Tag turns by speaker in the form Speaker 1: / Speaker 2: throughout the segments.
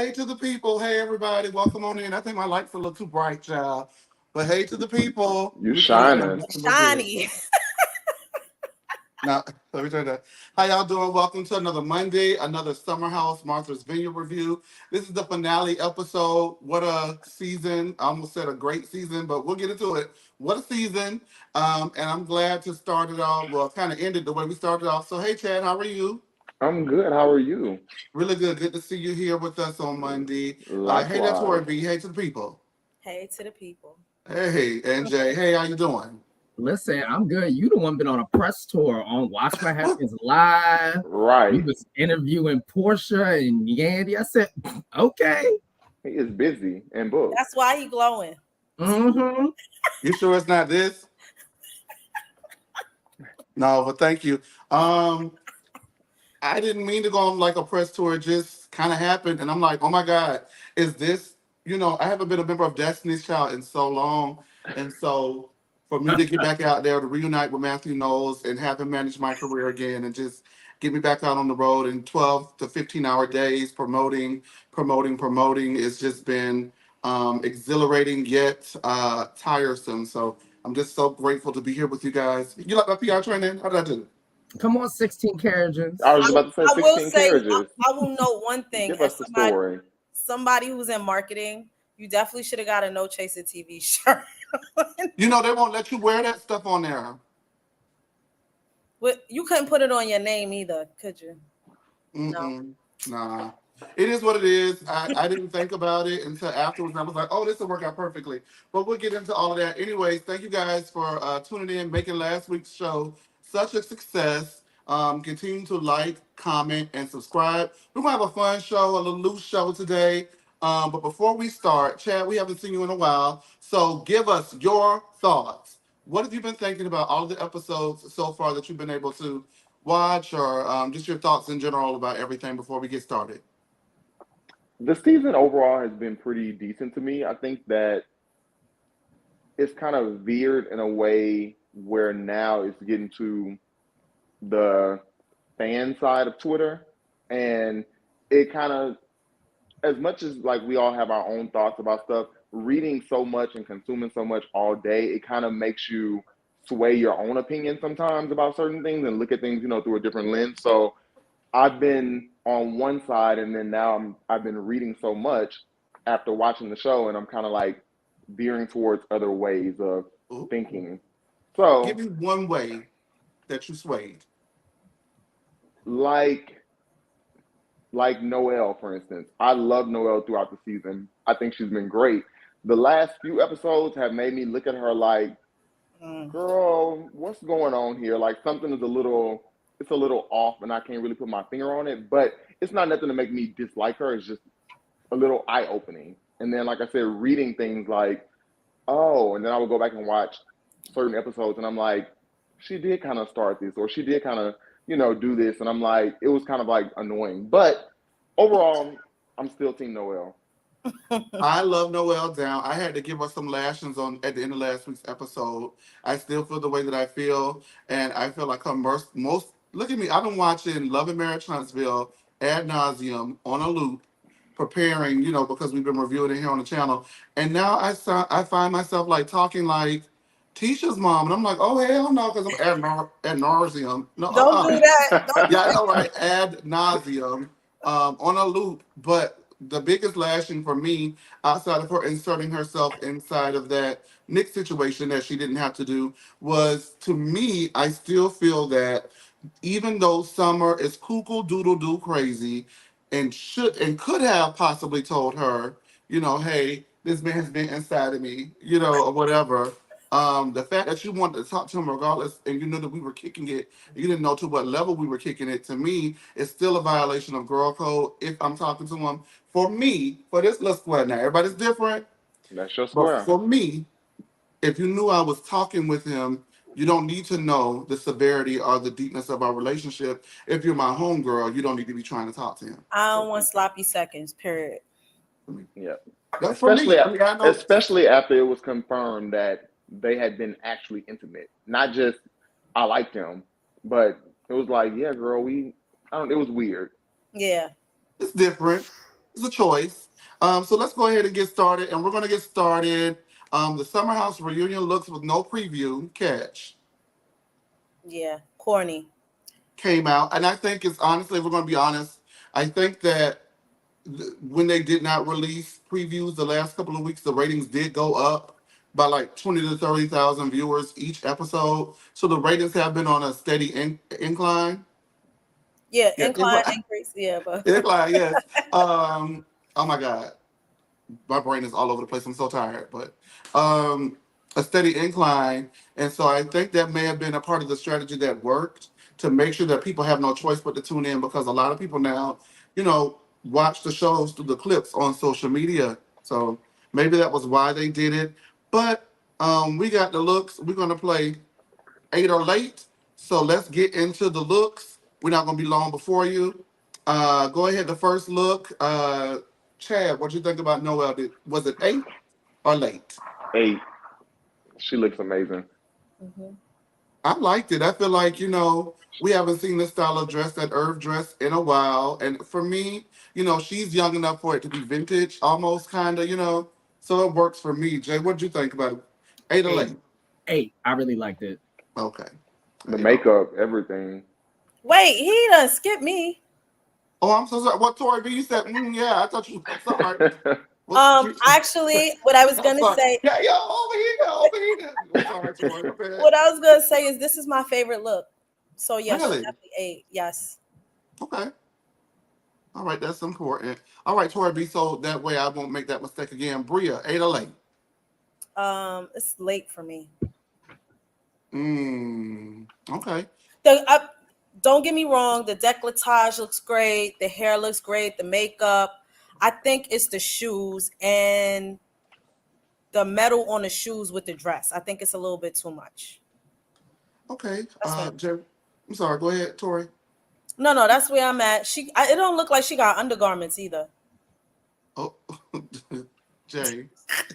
Speaker 1: Hey to the people. Hey everybody. Welcome on in. I think my light's a little too bright, child. But hey to the people.
Speaker 2: You
Speaker 1: Let me turn it down
Speaker 2: shining.
Speaker 1: just a little bit.
Speaker 3: Shiny.
Speaker 1: Now, let me turn that. How y'all doing? Welcome to another Monday, another Summer House Martha's Vineyard review. This is the finale episode. What a season. I almost said a great season, but we'll get into it. What a season. And I'm glad to start it off. Well, kind of ended the way we started off. So, hey, Chad, how are you?
Speaker 2: I'm good. How are you?
Speaker 1: Really good. Good to see you here with us on Monday. Hey, that's
Speaker 2: Likewise.
Speaker 1: Tori B. Hey to the people.
Speaker 3: Hey to the people.
Speaker 1: Hey, NJ. Hey, how you doing?
Speaker 4: Listen, I'm good. You the one been on a press tour on Watch What Happens Live. You
Speaker 2: Right.
Speaker 4: was interviewing Portia and Yandy. I said, okay.
Speaker 2: He is busy and booked.
Speaker 3: That's why he glowing.
Speaker 4: Mm-hmm.
Speaker 1: You sure it's not this? No, but thank you. I didn't mean to go on like a press tour. It just kind of happened. And I'm like, oh my God, is this, I haven't been a member of Destiny's Child in so long. And so for me to get back out there to reunite with Matthew Knowles and have him manage my career again and just get me back out on the road in 12 to 15-hour days promoting. It's just been exhilarating yet tiresome. So I'm just so grateful to be here with you guys. You like my PR training? How did I do?
Speaker 4: Come on, 16 carriages.
Speaker 2: I was about to say
Speaker 3: I will
Speaker 2: 16
Speaker 3: say,
Speaker 2: carriages.
Speaker 3: I will note one thing.
Speaker 2: Give
Speaker 3: As
Speaker 2: us the story.
Speaker 3: somebody who's in marketing, you definitely should have got a No Chaser TV shirt.
Speaker 1: They won't let you wear that stuff on there.
Speaker 3: But you couldn't put it on your name either, could you?
Speaker 1: Mm-mm. Nah. It is what it is. I didn't think about it until afterwards. And I was like, oh, this will work out perfectly. But we'll get into all of that. Anyways, thank you guys for tuning in, making last week's show such a success. Continue to like, comment, and subscribe. We're going to have a fun show, a little loose show today. But before we start, Chad, we haven't seen you in a while. So give us your thoughts. What have you been thinking about all of the episodes so far that you've been able to watch, or just your thoughts in general about everything before we get started?
Speaker 2: The season overall has been pretty decent to me. I think that it's kind of veered in a way where now it's getting to the fan side of Twitter. And it kind of, as much as like we all have our own thoughts about stuff, reading so much and consuming so much all day, it kind of makes you sway your own opinion sometimes about certain things and look at things, through a different lens. So I've been on one side, and then now I've been reading so much after watching the show, and I'm kind of like veering towards other ways of
Speaker 1: Ooh.
Speaker 2: thinking.
Speaker 1: Give
Speaker 2: So,
Speaker 1: me one way that you swayed.
Speaker 2: like Noelle, for instance, I love Noelle throughout the season. I think she's been great. The last few episodes have made me look at her like, girl, what's going on here? Like something is it's a little off, and I can't really put my finger on it. But it's not nothing to make me dislike her. It's just a little eye opening. And then, like I said, reading things like, oh, and then I would go back and watch certain episodes, and I'm like, she did kind of start this, or she did kind of, do this, and I'm like, it was kind of like annoying. But overall, I'm still Team Noelle.
Speaker 1: I love Noelle down. I had to give her some lashings on at the end of last week's episode. I still feel the way that I feel, and I feel like her most. Look at me. I've been watching Love and Marriage Huntsville ad nauseum on a loop, preparing. Because we've been reviewing it here on the channel, and now I find myself like talking like Tisha's mom, and I'm like, oh hell no, because I'm ad nauseum. No,
Speaker 3: Don't do that. Don't
Speaker 1: yeah, I know, right? Ad nauseum, on a loop. But the biggest lashing for me, outside of her inserting herself inside of that Nick situation that she didn't have to do, was to me, I still feel that even though Summer is cuckoo doodle doo crazy and should and could have possibly told her, hey, this man's been inside of me, or whatever. The fact that you wanted to talk to him regardless, and you knew that we were kicking it, you didn't know to what level we were kicking it. To me, it's still a violation of girl code if I'm talking to him. For me, for this little square now, everybody's different,
Speaker 2: That's your
Speaker 1: but
Speaker 2: square.
Speaker 1: for me, if you knew I was talking with him, you don't need to know the severity or the deepness of our relationship. If you're my homegirl, you don't need to be trying to talk to him.
Speaker 3: I don't want sloppy seconds, period.
Speaker 2: Yeah.
Speaker 1: That's for
Speaker 2: Especially
Speaker 1: me. I mean, I know.
Speaker 2: especially after it was confirmed that they had been actually intimate. Not just I liked him, but it was like, yeah, girl, it was weird.
Speaker 3: Yeah.
Speaker 1: It's different. It's a choice. So let's go ahead and get started. And we're going to get started. The Summer House reunion looks with no preview catch
Speaker 3: Yeah, corny.
Speaker 1: came out. And I think it's honestly, if we're going to be honest, I think that when they did not release previews the last couple of weeks, the ratings did go up by like 20 to 30,000 viewers each episode. So the ratings have been on a steady incline.
Speaker 3: Yeah,
Speaker 1: Yeah,
Speaker 3: incline increase. Yeah, but
Speaker 1: incline, yes. Oh my God. My brain is all over the place. I'm so tired, but um, a steady incline. And so I think that may have been a part of the strategy that worked to make sure that people have no choice but to tune in because a lot of people now, watch the shows through the clips on social media. So maybe that was why they did it. But we got the looks. We're going to play 8 or late. So let's get into the looks. We're not going to be long before you. Go ahead. The first look. Chad, what do you think about Noel? Was it 8 or late?
Speaker 2: 8. She looks amazing.
Speaker 3: Mhm.
Speaker 1: I liked it. I feel like, we haven't seen this style of dress, that Irv dress, in a while. And for me, she's young enough for it to be vintage, almost kind of, So it works for me. Jay, what do you think about it? 8 or
Speaker 4: Eight,
Speaker 1: late?
Speaker 4: eight. I really liked it.
Speaker 1: Okay.
Speaker 2: The
Speaker 1: 8 or late.
Speaker 2: makeup, everything.
Speaker 3: Wait, he done skip me.
Speaker 1: Oh, I'm so sorry. What, Tori B? You said, yeah, I thought you. I'm sorry. What,
Speaker 3: Actually, what I was
Speaker 1: I'm
Speaker 3: gonna
Speaker 1: sorry.
Speaker 3: say,
Speaker 1: Yeah, yo, over here, over here. I'm sorry, Tori. My bad.
Speaker 3: what I was gonna say is this is my favorite look. So yes,
Speaker 1: Really?
Speaker 3: definitely 8. Yes.
Speaker 1: Okay. All right, that's important. All right, Tori B. So that way I won't make that mistake again. Bria, 8 or late?
Speaker 3: It's late for me.
Speaker 1: Okay.
Speaker 3: The Don't get me wrong, the décolletage looks great, the hair looks great, the makeup. I think it's the shoes and the metal on the shoes with the dress. I think it's a little bit too much.
Speaker 1: Okay.
Speaker 3: That's me.
Speaker 1: Jay, I'm sorry. Go ahead, Tori.
Speaker 3: No, that's where I'm at. It don't look like she got undergarments either.
Speaker 1: Oh, Jay.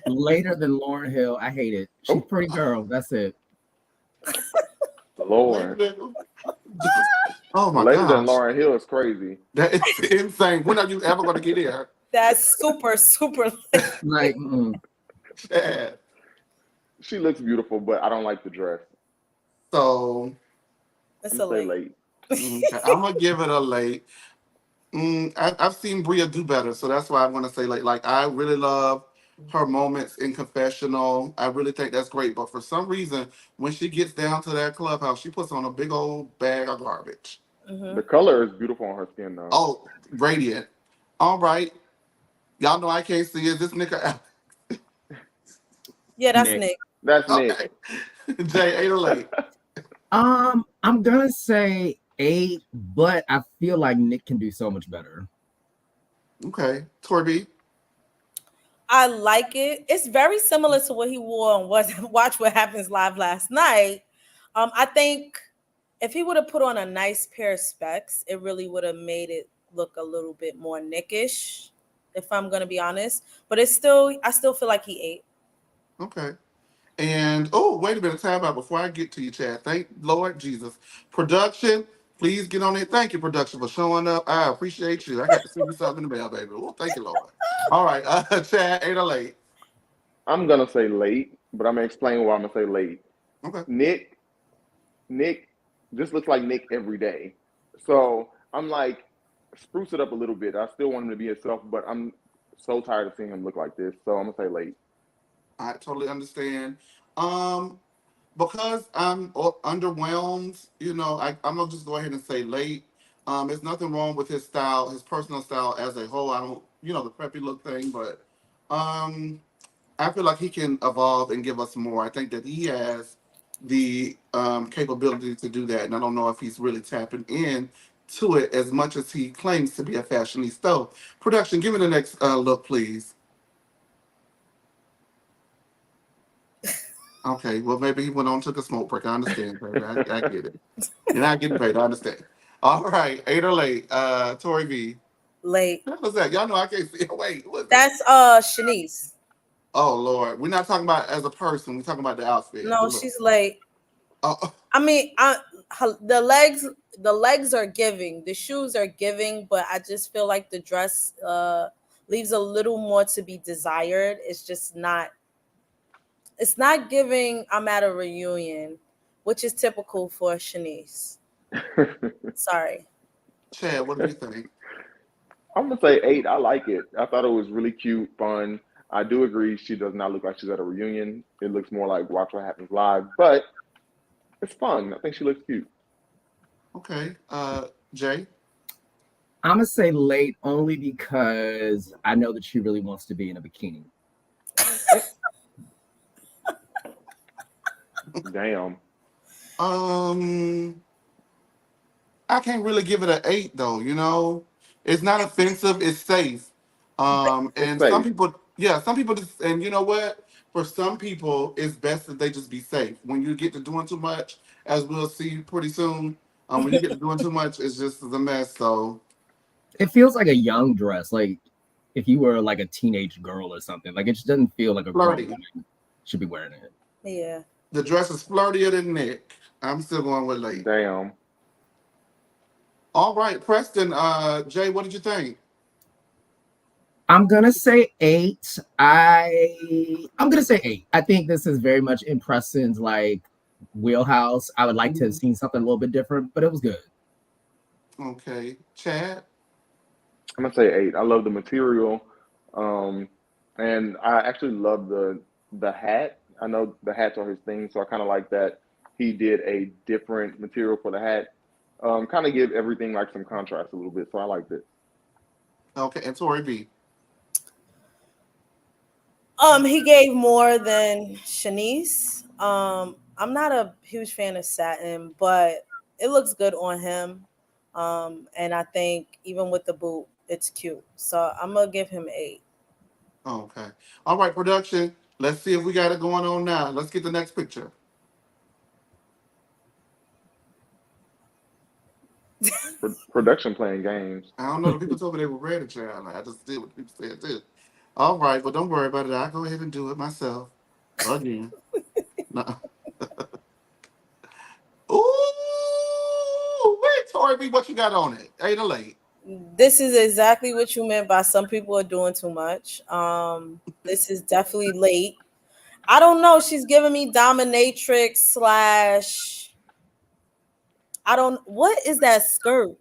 Speaker 4: Later than Lauren Hill. I hate it. She's
Speaker 2: Oh,
Speaker 4: pretty girl. That's it.
Speaker 2: Lord.
Speaker 1: Oh my
Speaker 2: Later than
Speaker 1: gosh.
Speaker 2: Lauren Hill is crazy.
Speaker 1: That is insane. When are you ever going to get here?
Speaker 3: That's super, super late.
Speaker 4: Like,
Speaker 1: Chad.
Speaker 2: She looks beautiful, but I don't like the dress.
Speaker 1: So,
Speaker 3: It's
Speaker 2: I'm
Speaker 3: a
Speaker 2: gonna say
Speaker 3: late.
Speaker 2: late.
Speaker 1: okay, I'm going to give it a late. I've seen Bria do better, so that's why I'm going to say late. Like, I really love her moments in confessional. I really think that's great. But for some reason, when she gets down to that clubhouse, she puts on a big old bag of garbage.
Speaker 2: The
Speaker 3: Hmm.
Speaker 2: color is beautiful on her skin, though.
Speaker 1: Oh, radiant. All right. Y'all know I can't see. Is this nigga?
Speaker 3: Yeah, that's
Speaker 4: Nick.
Speaker 3: Nick.
Speaker 2: That's
Speaker 1: Okay.
Speaker 2: Nick.
Speaker 1: Jay, 8 or late?
Speaker 4: I'm gonna say 8, but I feel like Nick can do so much better.
Speaker 1: Okay. Torby?
Speaker 3: I like it. It's very similar to what he wore on Watch What Happens Live last night. I think if he would have put on a nice pair of specs, it really would have made it look a little bit more Nickish, if I'm gonna be honest. But I still feel like he ate.
Speaker 1: Okay. And wait a minute, time out before I get to you, Chad. Thank Lord Jesus. Production, please get on it. Thank you, production, for showing up. I appreciate you. I got to send you something in the mail, baby. Oh, thank you, Lord. All right, Chad, 8 or late?
Speaker 2: I'm gonna say late, but I'm gonna explain why I'm gonna say late.
Speaker 1: Okay.
Speaker 2: Nick just looks like Nick every day. So I'm like, spruce it up a little bit. I still want him to be himself, but I'm so tired of seeing him look like this. So I'm gonna say late.
Speaker 1: I totally understand. Um, because I'm underwhelmed, I'm gonna just go ahead and say late. There's nothing wrong with his style, his personal style as a whole. I don't, the preppy look thing, but um, I feel like he can evolve and give us more. I think that he has the capability to do that, and I don't know if he's really tapping in to it as much as he claims to be a fashionista. So, production, give me the next look, please. Okay, well, maybe he went on took a smoke break. I understand, baby. I get it. You're not getting paid. I understand. All right, 8 or late. Tori V.
Speaker 3: Late.
Speaker 1: What was that? Y'all know I can't see. Wait, what's that?
Speaker 3: That's Shanice.
Speaker 1: Oh Lord, we're not talking about as a person. We're talking about the outfit, the
Speaker 3: No,
Speaker 1: look.
Speaker 3: she's late.
Speaker 1: Oh,
Speaker 3: I mean, the legs are giving, the shoes are giving, but I just feel like the dress leaves a little more to be desired. It's just not. It's not giving. I'm at a reunion, which is typical for Shanice. Sorry.
Speaker 1: Chad, what do you think?
Speaker 2: I'm gonna say 8. I like it. I thought it was really cute, fun. I do agree she does not look like she's at a reunion. It looks more like Watch What Happens Live, but it's fun. I think she looks cute.
Speaker 1: Okay. Jay?
Speaker 4: I'm gonna say late only because I know that she really wants to be in a bikini.
Speaker 2: Damn.
Speaker 1: I can't really give it an 8 though, you know. It's not offensive, it's safe.
Speaker 2: It's
Speaker 1: And some
Speaker 2: safe.
Speaker 1: people, yeah, some people just, and you know what? For some people, it's best that they just be safe. When you get to doing too much, as we'll see pretty soon, when you get to doing too much, it's just a mess. So
Speaker 4: It feels like a young dress, like if you were like a teenage girl or something. Like it just doesn't feel like a grown
Speaker 1: flirty.
Speaker 4: woman should be wearing it.
Speaker 3: Yeah.
Speaker 1: The dress is flirtier than Nick. I'm still going with late.
Speaker 2: Damn.
Speaker 1: All right, Preston, Jay, what did you think?
Speaker 4: I'm gonna say 8. I'm gonna say 8. I think this is very much in Preston's like wheelhouse. I would like to have seen something a little bit different, but it was good.
Speaker 1: Okay. Chad?
Speaker 2: I'm gonna say 8. I love the material, and I actually love the hat. I know the hats are his thing, so I kind of like that he did a different material for the hat. Kind of give everything like some contrast a little bit, so I liked it.
Speaker 1: Okay, and Tori B.
Speaker 3: He gave more than Shanice. I'm not a huge fan of satin, but it looks good on him. And I think even with the boot, it's cute. So I'm gonna give him 8.
Speaker 1: Okay. All right, production. Let's see if we got it going on now. Let's get the next picture.
Speaker 2: Production playing games.
Speaker 1: I don't know. The people told me they were ready, child. I just did what people said too. All right, well, don't worry about it. I'll go ahead and do it myself. Again. No. Ooh, wait, Tori B, what you got on it? 8 or late?
Speaker 3: This is exactly what you meant by some people are doing too much. This is definitely late. I don't know. She's giving me dominatrix slash. I don't. What is that skirt?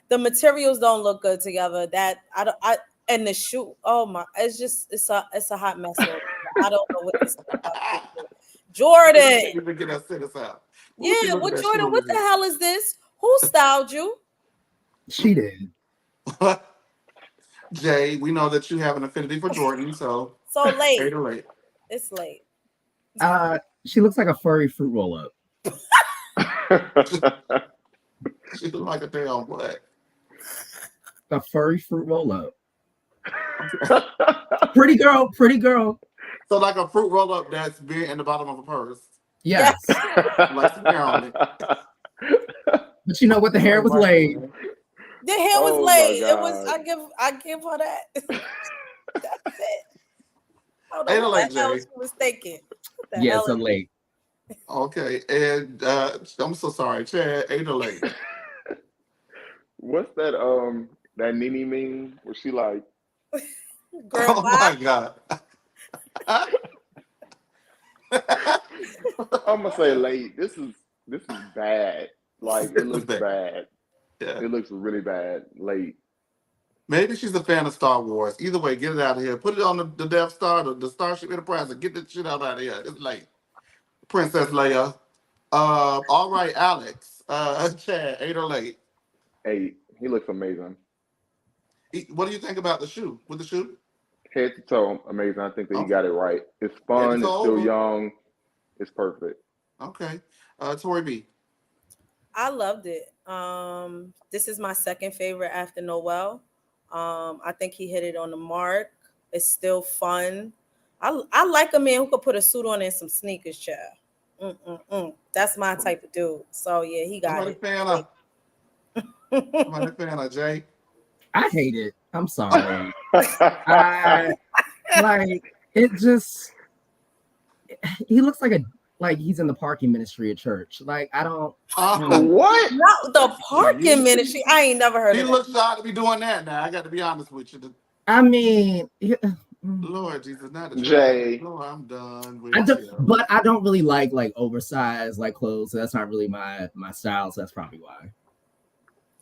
Speaker 3: The materials don't look good together. That I don't. I and the shoe. Oh my! It's a hot mess. I don't know what this is about. Jordan.
Speaker 1: Even get that sentence out.
Speaker 3: Yeah, what Jordan? What the hell is this? Who styled you?
Speaker 4: She did.
Speaker 1: Jay, we know that you have an affinity for Jordan, so
Speaker 3: late.
Speaker 1: 8 or late.
Speaker 3: It's late.
Speaker 4: She looks like a furry fruit roll up.
Speaker 1: She look like a damn what?
Speaker 4: A furry fruit roll up. Pretty girl.
Speaker 1: So like a fruit roll up that's big in the bottom of a purse.
Speaker 4: Yes.
Speaker 1: Like some hair on it.
Speaker 4: But you know what? The hair was laid.
Speaker 3: The hair was
Speaker 2: Oh
Speaker 3: laid.
Speaker 2: my
Speaker 3: It was.
Speaker 2: God.
Speaker 3: I give her that. That's it. I don't
Speaker 1: Ain't
Speaker 3: know
Speaker 1: it
Speaker 3: what
Speaker 1: like
Speaker 3: the hell
Speaker 1: Jay?
Speaker 3: she was thinking. What the
Speaker 4: Yes,
Speaker 3: hell
Speaker 4: I'm
Speaker 3: is-
Speaker 4: late.
Speaker 1: Okay, and I'm so sorry, Chad. 8 or late.
Speaker 2: What's that Nene meme where she like,
Speaker 3: Girl,
Speaker 1: Oh
Speaker 3: bye.
Speaker 1: my god.
Speaker 2: I'm gonna say late. This is bad. Like it
Speaker 1: This is
Speaker 2: looks
Speaker 1: bad.
Speaker 2: bad.
Speaker 1: Yeah.
Speaker 2: It looks really bad. Late.
Speaker 1: Maybe she's a fan of Star Wars. Either way, get it out of here. Put it on the Death Star, the Starship Enterprise, and get this shit out of here. It's late. Princess Leia. All right, Alex. Chad, 8 or late.
Speaker 2: 8. He looks amazing.
Speaker 1: What do you think about the shoe? With the shoe?
Speaker 2: Head to toe, amazing. I think that he
Speaker 1: Okay.
Speaker 2: got it right. It's
Speaker 1: Head
Speaker 2: fun.
Speaker 1: to
Speaker 2: It's
Speaker 1: toe
Speaker 2: still
Speaker 1: over.
Speaker 2: young. It's perfect.
Speaker 1: Okay. Tori B.
Speaker 3: I loved it. This is my second favorite after Noel. I think he hit it on the mark. It's still fun. I like a man who could put a suit on and some sneakers, child. That's my type of dude. So yeah, he got
Speaker 1: Somebody
Speaker 3: it.
Speaker 1: fan of Jay.
Speaker 4: I hate it. I'm sorry. I like it. Just he looks like he's in the parking ministry at church. Like I don't.
Speaker 2: What?
Speaker 3: Not the parking ministry. I ain't never heard
Speaker 1: He
Speaker 3: of that.
Speaker 1: looks odd to be doing that now. I got to be honest with you.
Speaker 4: I mean,
Speaker 1: Lord Jesus, not the trash.
Speaker 2: Jay.
Speaker 1: Lord, I'm done
Speaker 4: I
Speaker 1: with
Speaker 4: do,
Speaker 1: you.
Speaker 4: but I don't really like oversized like clothes. So that's not really my style. So that's probably why.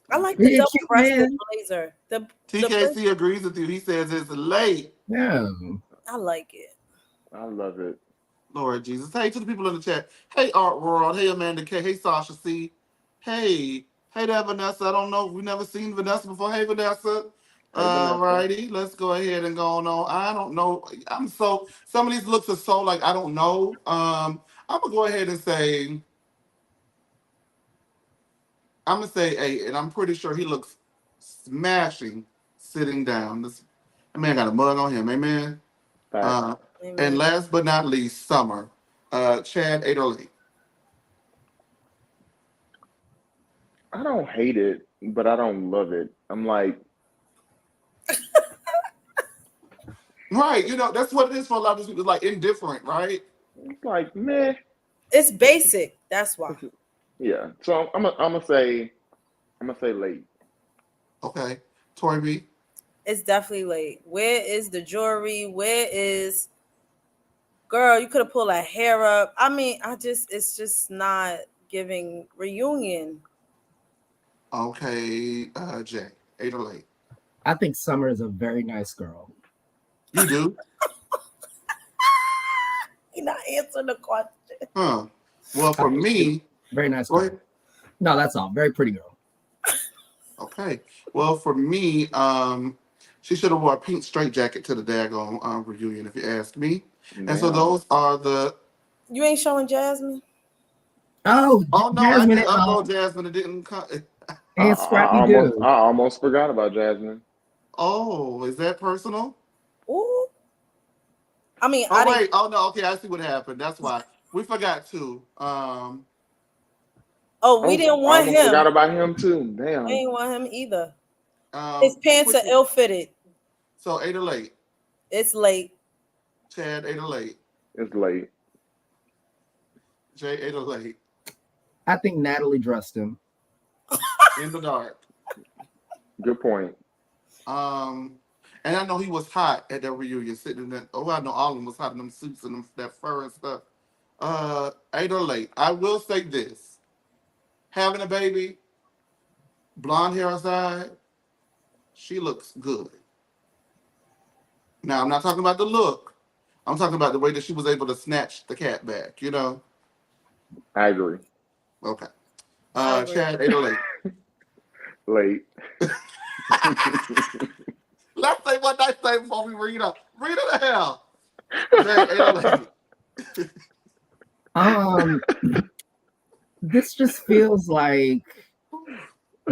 Speaker 3: I like the
Speaker 4: He a cute
Speaker 3: double-breasted
Speaker 4: man.
Speaker 3: blazer. The
Speaker 1: TKC agrees with you. He says it's late.
Speaker 4: Yeah.
Speaker 3: I like it.
Speaker 2: I love it.
Speaker 1: Lord Jesus. Hey to the people in the chat. Hey Art World. Hey Amanda K. Hey Sasha C. Hey. Hey there, Vanessa. I don't know. We've never seen Vanessa before. Hey Vanessa.
Speaker 2: Hey, Vanessa.
Speaker 1: Righty. Let's go ahead and go on. I don't know. Some of these looks are so like I don't know. I'm gonna go ahead and say I'm gonna say 8, and I'm pretty sure he looks smashing sitting down. That man got a mug on him, amen.
Speaker 2: Facts.
Speaker 1: Uh, and
Speaker 3: Amen.
Speaker 1: last but not least, Summer. Chad 808.
Speaker 2: I don't hate it, but I don't love it. I'm like,
Speaker 1: Right, that's what it is for a lot of these people. It's like indifferent, right?
Speaker 2: it's like meh.
Speaker 3: It's basic. That's why.
Speaker 2: Yeah. So I'm gonna say late.
Speaker 1: Okay. Tori B.
Speaker 3: It's definitely late. Where is the jewelry? Where is girl? You could have pulled her hair up. I mean, it's just not giving reunion.
Speaker 1: Okay, Jay 808.
Speaker 4: I think Summer is a very nice girl.
Speaker 1: You do?
Speaker 3: He not answering the question.
Speaker 1: Huh. Well, for me,
Speaker 4: Very nice
Speaker 1: go
Speaker 4: girl.
Speaker 1: ahead.
Speaker 4: No, that's all. Very pretty girl.
Speaker 1: Okay. Well, for me, she should have wore a pink straight jacket to the daggone reunion, if you ask me. And so
Speaker 2: Damn.
Speaker 1: those are the.
Speaker 3: You ain't showing Jasmine?
Speaker 4: Oh,
Speaker 1: Oh no, I
Speaker 4: Jasmine
Speaker 1: did upload Jasmine. It didn't come.
Speaker 4: and Scrappy Doo.
Speaker 2: I almost forgot about Jasmine.
Speaker 1: Oh, is that personal?
Speaker 3: Ooh. I mean, I
Speaker 1: Oh
Speaker 3: didn't.
Speaker 1: wait. Oh no. Okay, I see what happened. That's why we forgot to.
Speaker 3: Oh, we
Speaker 2: Oh,
Speaker 3: didn't
Speaker 2: I
Speaker 3: want
Speaker 2: almost forgot
Speaker 3: him.
Speaker 2: about him too.
Speaker 3: We
Speaker 2: Damn.
Speaker 3: didn't want him either. His pants are
Speaker 1: Which
Speaker 3: ill-fitted.
Speaker 1: so 808.
Speaker 3: It's late.
Speaker 1: Chad 808.
Speaker 2: It's late.
Speaker 1: Jay 808.
Speaker 4: I think Natalie dressed him.
Speaker 1: In the dark.
Speaker 2: Good point.
Speaker 1: And I know he was hot at that reunion, sitting in that. Oh, I know all of them was hot in them suits and that fur and stuff. 808. I will say this: having a baby, blonde hair aside, she looks good. Now I'm not talking about the look. I'm talking about the way that she was able to snatch the cat back.
Speaker 2: I agree.
Speaker 1: Okay.
Speaker 3: I agree.
Speaker 1: Chad 808.
Speaker 2: Late.
Speaker 1: Let's say what I say before we read up. Read it the hell. Chad 808.
Speaker 4: This just feels like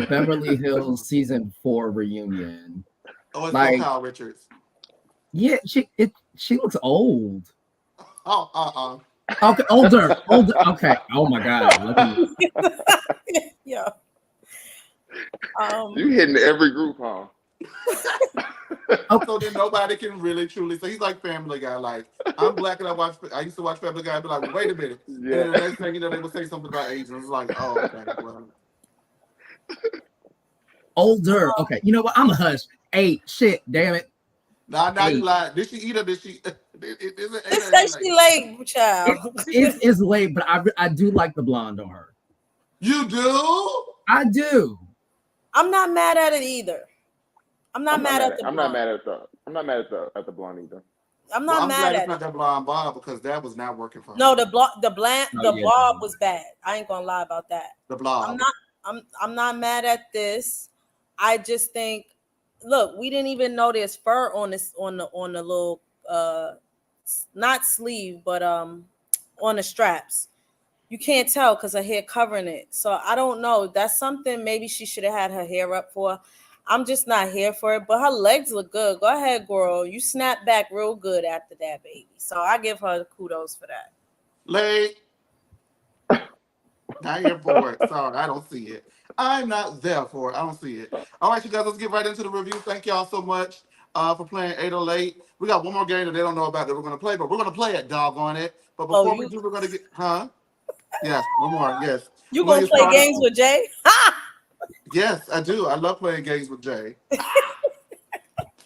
Speaker 4: Beverly Hills season 4 reunion.
Speaker 1: Oh, it's no
Speaker 4: Like,
Speaker 1: Kyle Richards.
Speaker 4: yeah, she looks old.
Speaker 1: Oh,
Speaker 4: Okay, older. Okay. Oh my god.
Speaker 3: Yeah.
Speaker 2: You hitting every group, huh?
Speaker 1: So then nobody can really truly say he's like Family Guy. Like I'm black and I used to watch Family Guy and be like, well, wait a minute. And then the
Speaker 2: Yeah.
Speaker 1: next thing you know, they would say something about Asians. It's like, oh, okay, well.
Speaker 4: Older. Okay. You know what? I'm a hush. 8. Shit. Damn it.
Speaker 1: Now
Speaker 4: 8.
Speaker 1: you lied. Did she eat or did she? Is it
Speaker 3: It
Speaker 1: 8 or
Speaker 3: says
Speaker 1: 8?
Speaker 3: she late, child.
Speaker 4: It's late, but I do like the blonde on her.
Speaker 1: You do?
Speaker 4: I do.
Speaker 3: I'm not mad at it either. I'm not mad at the
Speaker 2: I'm not
Speaker 3: blonde.
Speaker 2: mad at the blonde either.
Speaker 3: I'm
Speaker 1: Well,
Speaker 3: not
Speaker 1: I'm
Speaker 3: mad
Speaker 1: glad it's
Speaker 3: at
Speaker 1: not
Speaker 3: it.
Speaker 1: that blonde bob because that was not working for her.
Speaker 3: No, the
Speaker 4: Oh, yeah,
Speaker 3: bob
Speaker 4: no.
Speaker 3: was bad. I ain't gonna lie about that.
Speaker 1: The
Speaker 3: I'm
Speaker 1: blob.
Speaker 3: not I'm not mad at this. I just think, look, we didn't even know there's fur on this on the little not sleeve, but on the straps. You can't tell because her hair covering it. So I don't know. That's something maybe she should have had her hair up for. I'm just not here for it. But her legs look good. Go ahead, girl. You snap back real good after that, baby. So I give her kudos for that.
Speaker 1: Late. Not here for it. Sorry, I don't see it. I'm not there for it. I don't see it. All right, you guys, let's get right into the review. Thank y'all so much for playing 808. We got one more game that they don't know about that we're going to play, but we're going to play it, doggone it. But
Speaker 3: Oh,
Speaker 1: before we do, we're going to get, Yes, one more. Yes.
Speaker 3: you
Speaker 1: We're going
Speaker 3: gonna
Speaker 1: to get
Speaker 3: play
Speaker 1: started.
Speaker 3: games with Jay? Ha!
Speaker 1: Yes, I do. I love playing games with Jay.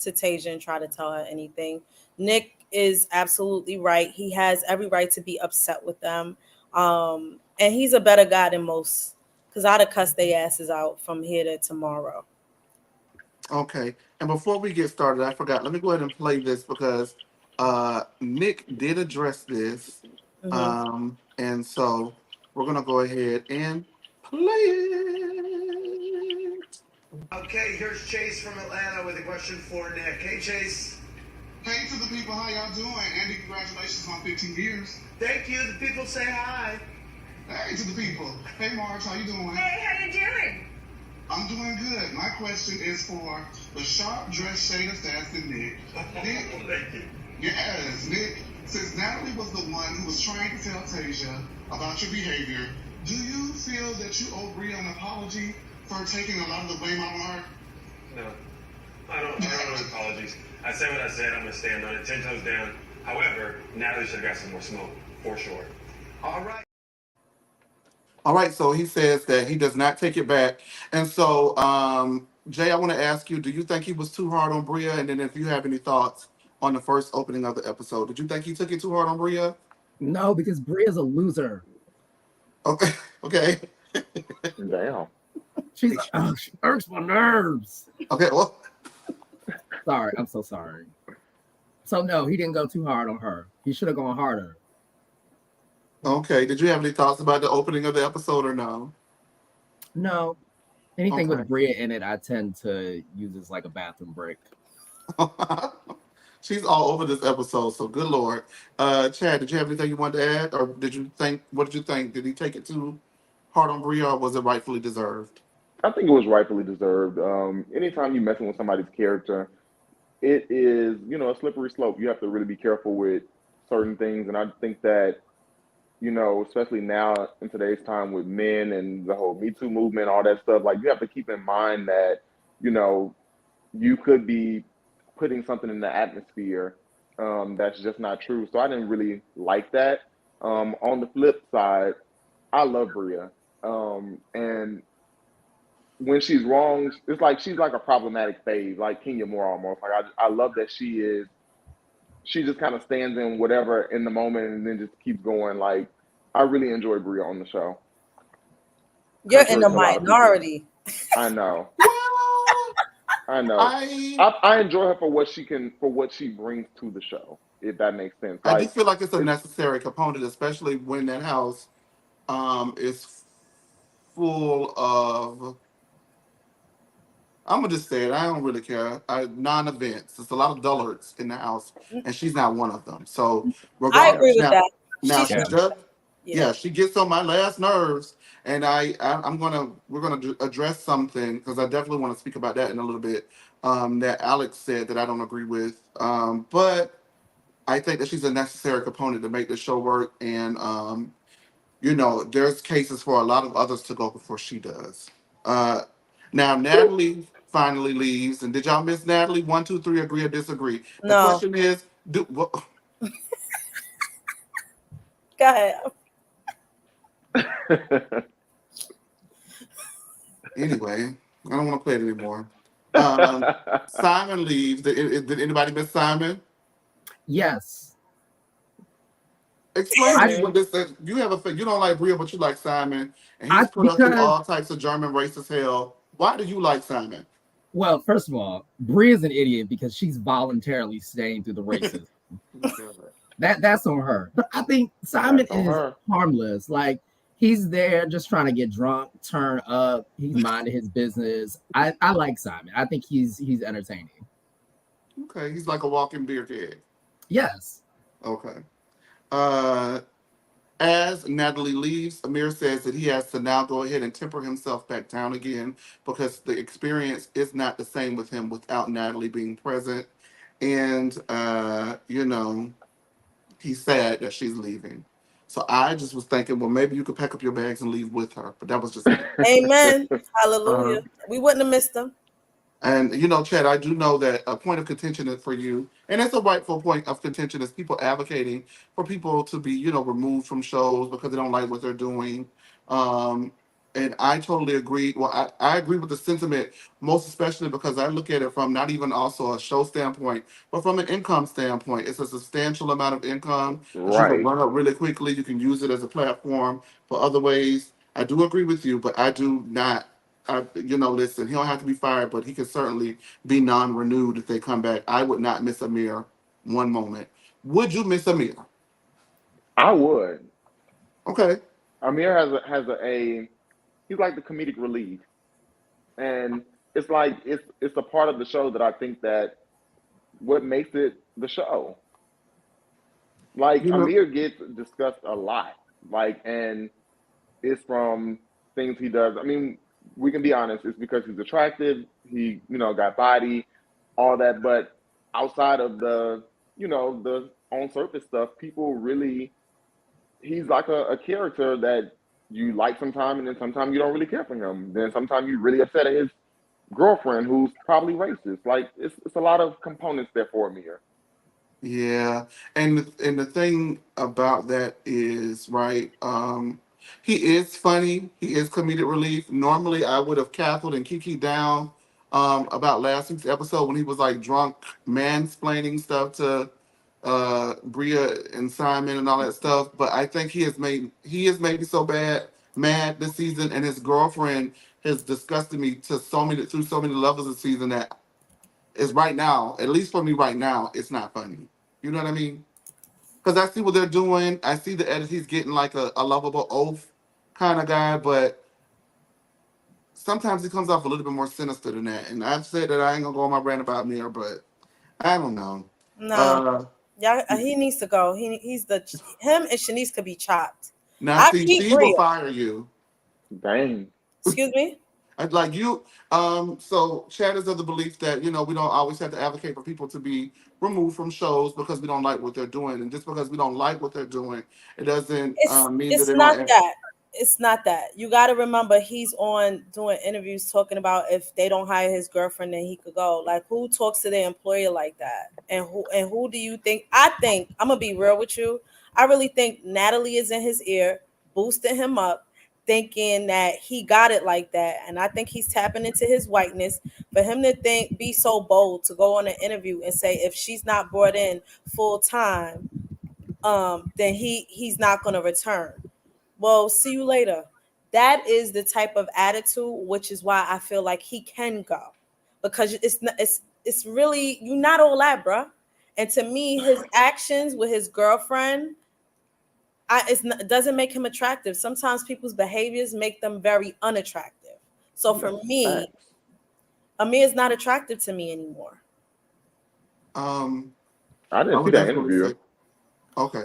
Speaker 3: to Tasia and try to tell her anything. Nick is absolutely right. He has every right to be upset with them. And he's a better guy than most, because I'd have cussed their asses out from here to tomorrow.
Speaker 1: Okay. And before we get started, I forgot. Let me go ahead and play this because Nick did address this.
Speaker 3: Hmm.
Speaker 1: And so we're gonna go ahead and play it.
Speaker 5: Okay, here's Chase from Atlanta with a question for Nick. Hey, Chase.
Speaker 6: Hey to the people, how y'all doing? Andy, congratulations on 15 years.
Speaker 5: Thank you. The people say hi.
Speaker 6: Hey to the people. Hey Marge, how you doing?
Speaker 7: Hey, how you doing?
Speaker 6: I'm doing good. My question is for the sharp dress shade of sassy Nick. Nick,
Speaker 5: Thank you.
Speaker 6: yes, Nick, since Natalie was the one who was trying to tell Tasia about your behavior, do you feel that you owe Bria an apology for taking a lot of the blame out on her?
Speaker 8: No, I don't owe apologies. I said what I said. I'm gonna stand on it, 10 toes down. However, Natalie should have got some more smoke for sure.
Speaker 5: All right.
Speaker 1: All right, so he says that he does not take it back. And so, Jay, I want to ask you, do you think he was too hard on Bria? And then if you have any thoughts on the first opening of the episode, did you think he took it too hard on Bria?
Speaker 4: No, because Bria's a loser.
Speaker 1: Okay, okay.
Speaker 2: Damn.
Speaker 4: She irks my nerves.
Speaker 1: Okay, well,
Speaker 4: Sorry, I'm so sorry. So no, he didn't go too hard on her. He should have gone harder.
Speaker 1: okay. Did you have any thoughts about the opening of the episode or no?
Speaker 4: No, anything
Speaker 1: Okay.
Speaker 4: with Bria in it, I tend to use as like a bathroom break.
Speaker 1: She's all over this episode, so good Lord. Chad, did you have anything you wanted to add? Or what did you think? Did he take it too hard on Bria or was it rightfully deserved?
Speaker 2: I think it was rightfully deserved. Anytime you're messing with somebody's character, it is, a slippery slope. You have to really be careful with certain things. And I think that, especially now in today's time with men and the whole Me Too movement, all that stuff, like you have to keep in mind that, you could be putting something in the atmosphere that's just not true. So I didn't really like that. On the flip side, I love Bria. And when she's wrong, it's like she's like a problematic fave, like Kenya Moore almost. Like I love that she just kind of stands in whatever in the moment and then just keeps going. Like I really enjoy Bria on the show.
Speaker 3: You're in
Speaker 2: Contrary
Speaker 3: the
Speaker 2: to a lot of people.
Speaker 3: minority.
Speaker 2: I know.
Speaker 1: Well,
Speaker 2: I know. I enjoy her for what she brings to the show, if that makes sense.
Speaker 1: I do
Speaker 2: Like
Speaker 1: feel like it's a necessary component, especially when that house is full of, I'm gonna just say it, I don't really care. Non-events. There's a lot of dullards in the house, and she's not one of them. So
Speaker 3: I agree
Speaker 1: regardless,
Speaker 3: with that.
Speaker 1: now
Speaker 3: She's
Speaker 1: she does.
Speaker 3: yeah.
Speaker 1: Yeah, she gets on my last nerves, and we're gonna address something because I definitely want to speak about that in a little bit. That Alex said that I don't agree with, but I think that she's a necessary component to make the show work, and there's cases for a lot of others to go before she does. Now Natalie finally leaves, and did y'all miss Natalie? 1, 2, 3, agree or disagree? The
Speaker 3: No.
Speaker 1: question is,
Speaker 3: Go ahead.
Speaker 1: anyway, I don't want to play it anymore. Simon leaves. Did anybody miss Simon?
Speaker 4: Yes.
Speaker 1: Explain to me what this is. You don't like Bria, but you like Simon, and he's put us through
Speaker 4: because
Speaker 1: all types of German racist hell. Why do you like Simon?
Speaker 4: well, first of all, Bria's an idiot because she's voluntarily staying through the racism. That's on her. But I think Simon
Speaker 2: That's on
Speaker 4: is
Speaker 2: her.
Speaker 4: harmless. Like he's there just trying to get drunk, turn up. He's minding his business. I like Simon. I think he's entertaining.
Speaker 1: Okay, he's like a walking beer keg.
Speaker 4: Yes.
Speaker 1: Okay. As Natalie leaves, Amir says that he has to now go ahead and temper himself back down again because the experience is not the same with him without Natalie being present. And, he's sad that she's leaving. So I just was thinking, well, maybe you could pack up your bags and leave with her. But that was just me.
Speaker 3: Amen. Hallelujah. We wouldn't have missed them.
Speaker 1: And, Chad, I do know that a point of contention is for you, and it's a rightful point of contention, is people advocating for people to be, removed from shows because they don't like what they're doing. And I totally agree. Well, I agree with the sentiment, most especially because I look at it from not even also a show standpoint, but from an income standpoint. It's a substantial amount of income that you can
Speaker 2: Right.
Speaker 1: run up really quickly. You can use it as a platform for other ways. I do agree with you, but I do not. Listen, he don't have to be fired, but he can certainly be non-renewed if they come back. I would not miss Amir one moment. Would you miss Amir?
Speaker 2: I would.
Speaker 1: Okay.
Speaker 2: Amir has a he's like the comedic relief, and it's like it's a part of the show that I think that what makes it the show. Like
Speaker 1: You know,
Speaker 2: Amir gets discussed a lot, like, and it's from things he does. I mean, we can be honest. It's because he's attractive. He, got body, all that. But outside of the on surface stuff, people really, he's like a character that you like sometimes, and then sometimes you don't really care for him. Then sometimes you really upset at his girlfriend, who's probably racist. Like it's a lot of components there for Amir.
Speaker 1: yeah, and the thing about that is right. He is funny. He is comedic relief. Normally, I would have cackled and kiki down about last week's episode when he was like drunk mansplaining stuff to Bria and Simon and all that stuff. But I think he has made me so bad mad this season, and his girlfriend has disgusted me to so many through so many levels this season that is right now, at least for me right now, it's not funny. You know what I mean? Because I see what they're doing. I see the edit. He's getting like a lovable oath kind of guy, but sometimes he comes off a little bit more sinister than that. And I've said that I ain't gonna go on my rant about Mir, but I don't know.
Speaker 3: No,
Speaker 1: Uh,
Speaker 3: yeah, he needs to go. He's the him and Shanice could be chopped.
Speaker 1: Now,
Speaker 3: I
Speaker 1: see,
Speaker 3: keep
Speaker 1: Steve will
Speaker 3: Bria.
Speaker 1: fire you.
Speaker 2: Dang.
Speaker 3: Excuse me.
Speaker 1: I'd like you. So Chad is of the belief that we don't always have to advocate for people to be removed from shows because we don't like what they're doing, and just because we don't like what they're doing, it doesn't mean that
Speaker 3: It's
Speaker 1: they
Speaker 3: not
Speaker 1: don't.
Speaker 3: that. It's not that. You got to remember he's on doing interviews talking about if they don't hire his girlfriend, then he could go. Like who talks to their employer like that? And who do you think? I think I'm gonna be real with you. I really think Natalie is in his ear, boosting him up, thinking that he got it like that. And I think he's tapping into his whiteness for him to be so bold to go on an interview and say if she's not brought in full time, then he's not gonna return. Well, see you later. That is the type of attitude, which is why I feel like he can go, because it's not, it's really you're not all that, bruh. And to me, his actions with his girlfriend, it doesn't make him attractive. Sometimes people's behaviors make them very unattractive. So for me,
Speaker 2: Facts.
Speaker 3: Amir is not attractive to me anymore.
Speaker 1: Um,
Speaker 2: I
Speaker 1: I
Speaker 2: didn't see
Speaker 1: would
Speaker 2: that
Speaker 1: definitely
Speaker 2: interview.
Speaker 1: say, okay.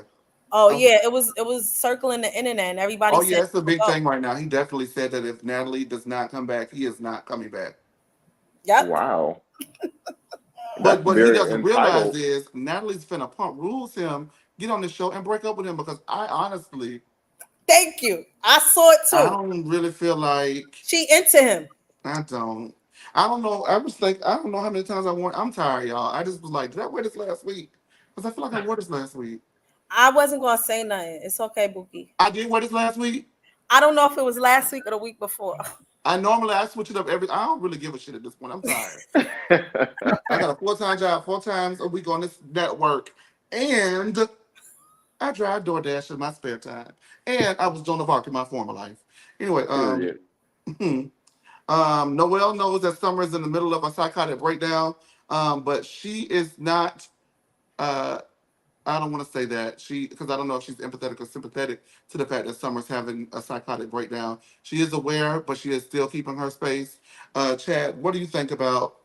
Speaker 3: Oh
Speaker 1: Okay.
Speaker 3: yeah, it was circling the internet, and everybody
Speaker 1: Oh
Speaker 3: said,
Speaker 1: yeah, it's a big
Speaker 3: "Oh,
Speaker 1: thing right now. He definitely said that if Natalie does not come back, he is not coming back.
Speaker 3: yep."
Speaker 2: Wow.
Speaker 1: But
Speaker 2: That's
Speaker 1: what he
Speaker 2: very
Speaker 1: doesn't realize
Speaker 2: entitled.
Speaker 1: is Natalie's finna pump rules him, get on the show and break up with him because I honestly,
Speaker 3: Thank you. I saw it
Speaker 1: I
Speaker 3: too.
Speaker 1: don't really feel like
Speaker 3: She into him.
Speaker 1: I don't. I don't know. I was like, I don't know how many times I wore. I'm tired, y'all. I just was like, did I wear this last week? Because I feel like I wore this last week.
Speaker 3: I wasn't gonna say nothing. It's okay, Bookie.
Speaker 1: I did wear this last week.
Speaker 3: I don't know if it was last week or the week before.
Speaker 1: I switch it up every. I don't really give a shit at this point. I'm tired. I got a full-time job, 4 times a week on this network, and I drive DoorDash in my spare time, and I was Joan of Arc in my former life. Anyway,
Speaker 2: Period.
Speaker 1: Noelle knows that Summer is in the middle of a psychotic breakdown, but she is not. Uh, I don't want to say that because I don't know if she's empathetic or sympathetic to the fact that Summer's having a psychotic breakdown. She is aware, but she is still keeping her space. Chad, what do you think about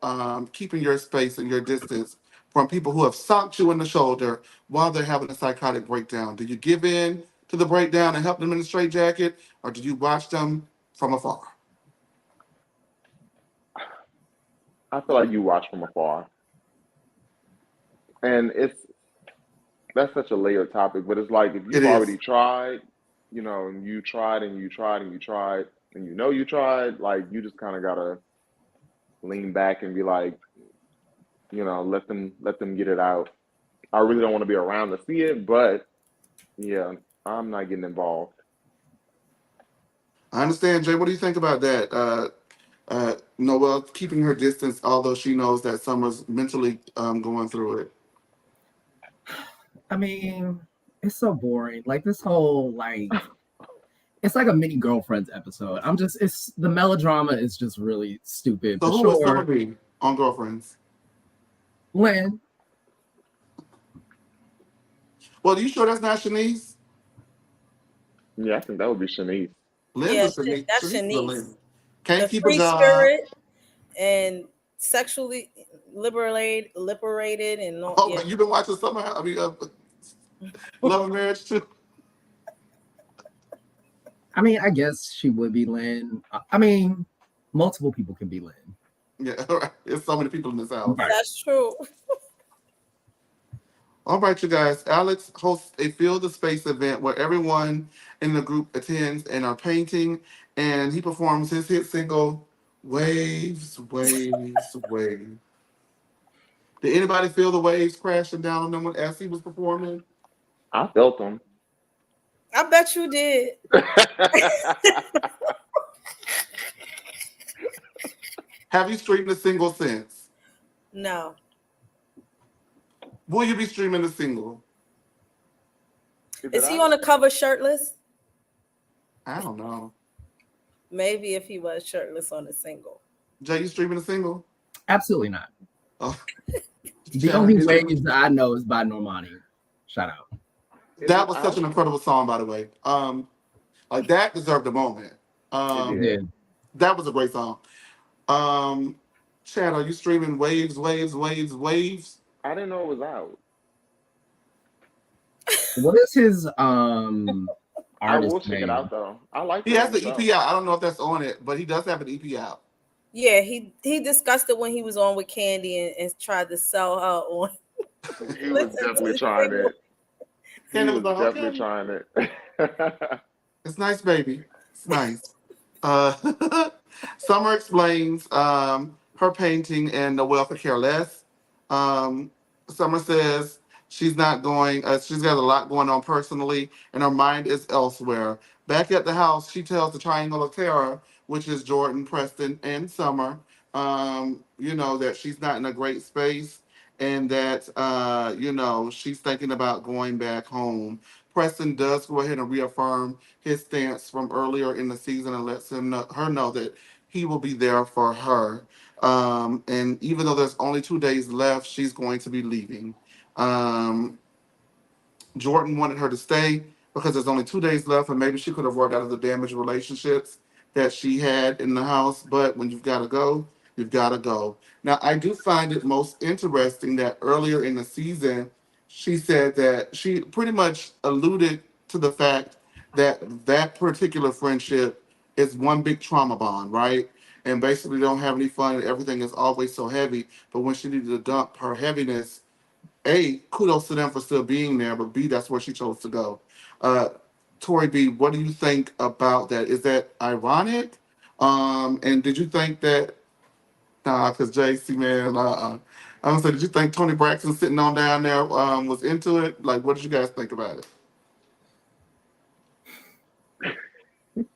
Speaker 1: keeping your space and your distance from people who have socked you in the shoulder while they're having a psychotic breakdown? Do you give in to the breakdown and help them in the straitjacket, or do you watch them from afar?
Speaker 2: I feel like you watch from afar, and that's such a layered topic. But it's like if
Speaker 1: It
Speaker 2: you've
Speaker 1: is.
Speaker 2: already tried, and you tried and you tried and you tried, and you tried, like you just kind of gotta lean back and be like, let them get it out. I really don't want to be around to see it, but yeah, I'm not getting involved.
Speaker 1: I understand, Jay. What do you think about that? Noelle keeping her distance, although she knows that Summer's mentally going through it.
Speaker 4: I mean, it's so boring. Like this whole it's like a mini girlfriends episode. It's the melodrama is just really stupid.
Speaker 1: So
Speaker 4: But
Speaker 1: who would Summer
Speaker 4: sure,
Speaker 1: be on Girlfriends?
Speaker 4: Lynn,
Speaker 1: Well, are you sure that's not Shanice?
Speaker 2: Yeah, I think that would be Shanice.
Speaker 1: Lynn's
Speaker 3: Yeah,
Speaker 1: a Shanice.
Speaker 3: that's
Speaker 1: Shanice is a
Speaker 3: Shanice.
Speaker 1: Lynn. Can't
Speaker 3: The
Speaker 1: keep a
Speaker 3: free
Speaker 1: job.
Speaker 3: spirit and sexually liberated and all.
Speaker 1: Oh,
Speaker 3: Yeah,
Speaker 1: but you've been watching Summer. Love and Marriage too.
Speaker 4: I mean, I guess she would be Lynn. I mean, multiple people can be Lynn.
Speaker 1: Yeah, all right. There's so many people in this house.
Speaker 4: Right.
Speaker 3: that's true.
Speaker 1: All right, you guys. Alex hosts a Feel the Space event where everyone in the group attends and are painting, and he performs his hit single, Waves, Waves, Waves. Did anybody feel the waves crashing down on them as he was performing?
Speaker 2: I felt them.
Speaker 3: I bet you did.
Speaker 1: Have you streamed the single since?
Speaker 3: No.
Speaker 1: Will you be streaming the single?
Speaker 3: Is he on the cover shirtless?
Speaker 1: I don't know.
Speaker 3: Maybe if he was shirtless on the single.
Speaker 1: Jay, you streaming the single?
Speaker 4: Absolutely not.
Speaker 1: Oh.
Speaker 4: The only waves that I know is by Normani. Shout out.
Speaker 1: That was such an incredible song, by the way. Like that deserved a moment.
Speaker 4: Yeah.
Speaker 1: That was a great song. Chad, are you streaming Waves, Waves, Waves, Waves?
Speaker 2: I didn't know it was out.
Speaker 4: What is his
Speaker 2: I
Speaker 4: artist
Speaker 2: will check
Speaker 4: name?
Speaker 2: it out though. I like.
Speaker 1: He has the EP out. I don't know if that's on it, but he does have an EP out.
Speaker 3: Yeah, he discussed it when he was on with Candy and tried to sell her on.
Speaker 2: He was definitely trying it. He
Speaker 1: Candy
Speaker 2: was
Speaker 1: was like,
Speaker 2: definitely
Speaker 1: okay.
Speaker 2: trying it.
Speaker 1: It's nice, baby. It's nice. Summer explains her painting and Noelle could care less. Summer says she's not going, she's got a lot going on personally, and her mind is elsewhere. Back at the house, she tells the Triangle of Terror, which is Jordan, Preston, and Summer, that she's not in a great space and that, she's thinking about going back home. Preston does go ahead and reaffirm his stance from earlier in the season and lets her know that he will be there for her. And even though there's only 2 days left, she's going to be leaving. Jordan wanted her to stay because there's only 2 days left, and maybe she could have worked out of the damaged relationships that she had in the house. But when you've got to go, you've got to go. Now, I do find it most interesting that earlier in the season, she said that she pretty much alluded to the fact that that particular friendship is one big trauma bond, right? And basically don't have any fun and everything is always so heavy. But when she needed to dump her heaviness, A, kudos to them for still being there, but B, that's where she chose to go. Tori B, what do you think about that? Is that ironic? And did you think that, nah, because JC, man, I'm gonna say, did you think Tony Braxton sitting on down there was into it? Like, what did you guys think about it?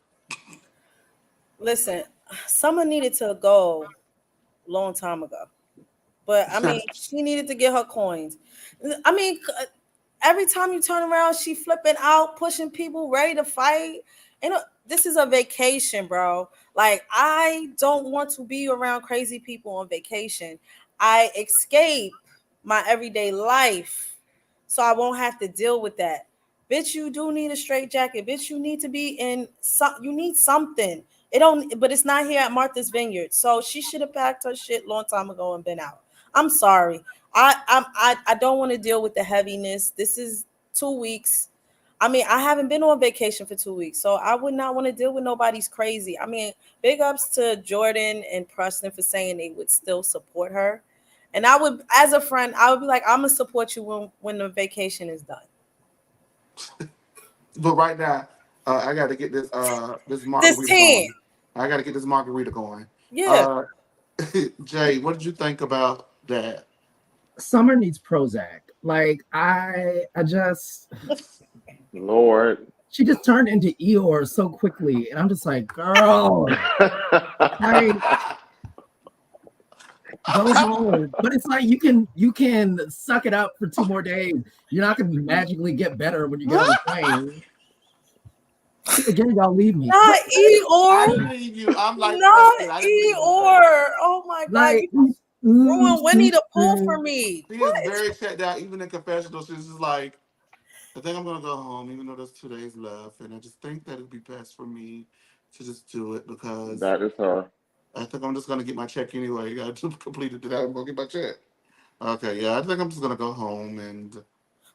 Speaker 3: Listen, someone needed to go a long time ago. But I mean, she needed to get her coins. I mean, every time you turn around, she flipping out, pushing people, ready to fight. This is a vacation, bro. Like, I don't want to be around crazy people on vacation. I escape my everyday life so I won't have to deal with that. Bitch, you do need a straight jacket. Bitch, you need to be in you need something. But it's not here at Martha's Vineyard. So she should have packed her shit long time ago and been out. I'm sorry. I don't want to deal with the heaviness. This is 2 weeks. I mean, I haven't been on vacation for 2 weeks, so I would not want to deal with nobody's crazy. I mean, big ups to Jordan and Preston for saying they would still support her. And I would, as a friend, I would be like, I'm gonna support you when the vacation is done.
Speaker 1: But right now, I got to get this margarita going. I got to get this margarita going.
Speaker 3: Yeah.
Speaker 1: Jay, what did you think about that?
Speaker 4: Summer needs Prozac. Like I just
Speaker 2: Lord,
Speaker 4: she just turned into Eeyore so quickly, and I'm just like, girl, like go home. But it's like you can suck it up for 2 more days. You're not gonna magically get better when you get on the plane. See, again, y'all leave me.
Speaker 3: Not
Speaker 1: I
Speaker 3: Eeyore.
Speaker 1: believe you. I'm like
Speaker 3: Not
Speaker 1: Preston. I didn't think about that.
Speaker 3: Eeyore. Oh my God.
Speaker 4: Like,
Speaker 3: You ruined Winnie the Pooh for me.
Speaker 1: She is
Speaker 3: What?
Speaker 1: very checked out, even in confessional. She's just like, I think I'm gonna go home, even though there's 2 days left, and I just think that it'd be best for me to just do it because
Speaker 2: That is her.
Speaker 1: I think I'm just gonna get my check anyway. I just completed that. I'm gonna get my check. Okay, yeah, I think I'm just gonna go home and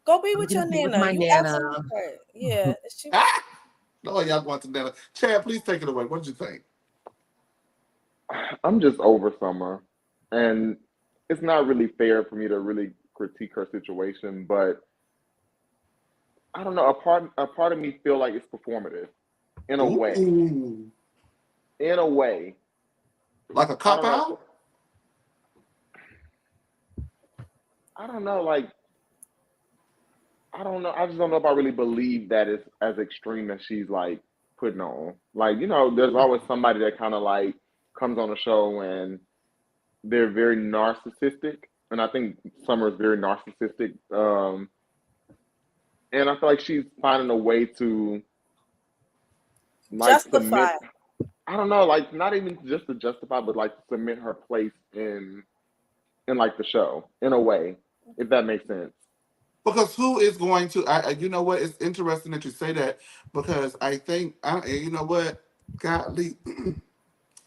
Speaker 3: Go be
Speaker 4: I'm
Speaker 3: with
Speaker 4: gonna
Speaker 3: your
Speaker 4: be with
Speaker 3: Nana.
Speaker 4: my
Speaker 3: You
Speaker 4: Nana.
Speaker 3: absolutely right. Yeah. She,
Speaker 1: ah, no, y'all want to Nana. Chad, please take it away. What did you think?
Speaker 2: I'm just over Summer, and it's not really fair for me to really critique her situation, but I don't know. A part of me feel like it's performative in a way.
Speaker 1: Ooh,
Speaker 2: In a way,
Speaker 1: like a
Speaker 2: I
Speaker 1: cop
Speaker 2: don't know.
Speaker 1: out?
Speaker 2: I don't know. Like I don't know. I just don't know if I really believe that it's as extreme as she's like putting on. Like there's always somebody that kind of like comes on the show and they're very narcissistic, and I think Summer is very narcissistic. And I feel like she's finding a way to like
Speaker 3: justify.
Speaker 2: cement. I don't know, like not even just to justify, but like to cement her place in like the show in a way, if that makes sense.
Speaker 1: Because who is going to? You know what? It's interesting that you say that because I think you know what, Godly.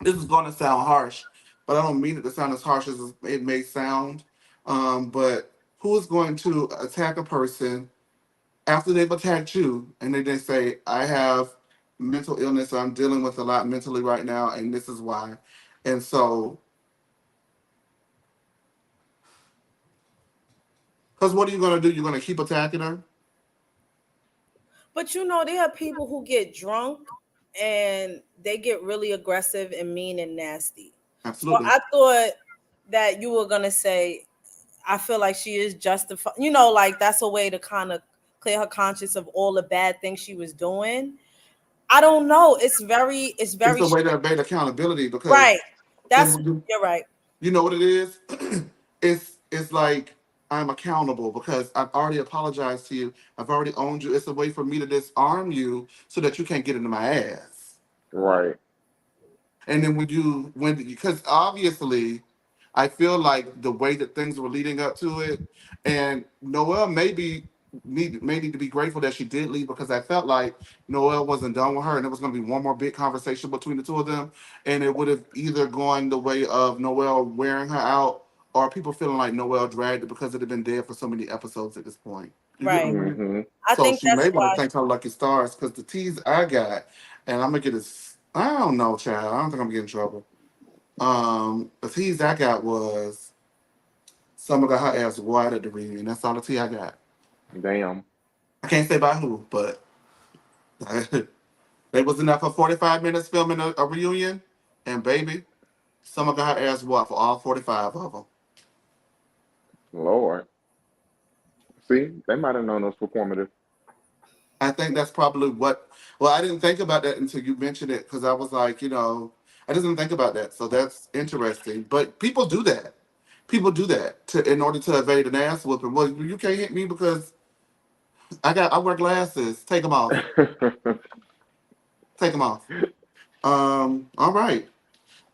Speaker 1: This is going to sound harsh, but I don't mean it to sound as harsh as it may sound. But who is going to attack a person after they've attacked you and then they say, I have mental illness, I'm dealing with a lot mentally right now, and this is why. And so, because what are you going to do? You're going to keep attacking her?
Speaker 3: But there are people who get drunk and they get really aggressive and mean and nasty. So
Speaker 1: Absolutely.
Speaker 3: I thought that you were gonna say, I feel like she is justified. Like that's a way to kind of clear her conscience of all the bad things she was doing. I don't know. It's
Speaker 1: It's
Speaker 3: very
Speaker 1: a way to evade accountability because
Speaker 3: right. That's
Speaker 1: then
Speaker 3: you're right.
Speaker 1: you know what it is? It's like I'm accountable because I've already apologized to you. I've already owned you. It's a way for me to disarm you so that you can't get into my ass.
Speaker 2: Right.
Speaker 1: And then because obviously I feel like the way that things were leading up to it, and Noelle may need to be grateful that she did leave because I felt like Noelle wasn't done with her, and there was going to be one more big conversation between the two of them, and it would have either gone the way of Noelle wearing her out, or people feeling like Noelle dragged it because it had been dead for so many episodes at this point. You get what
Speaker 3: Right.
Speaker 1: I mean?
Speaker 2: Mm-hmm.
Speaker 3: I
Speaker 1: So
Speaker 3: think
Speaker 1: she
Speaker 3: that's
Speaker 1: may want to
Speaker 3: why.
Speaker 1: thank her lucky stars because the tease I got, and I'm gonna get this. I don't know, child. I don't think I'm gonna get in trouble. The tease I got was someone got her ass wide at the reunion. That's all the tea I got.
Speaker 2: Damn.
Speaker 1: I can't say by who, but they was enough for 45 minutes filming a reunion, and baby, someone got her ass wide for all 45 of them.
Speaker 2: Lord. See, they might have known it was performative.
Speaker 1: I think that's probably what. Well, I didn't think about that until you mentioned it because I was like, I didn't think about that. So that's interesting. But people do that. People do that in order to evade an ass whooping. Well, you can't hit me because I wear glasses. Take them off. Take them off. All right.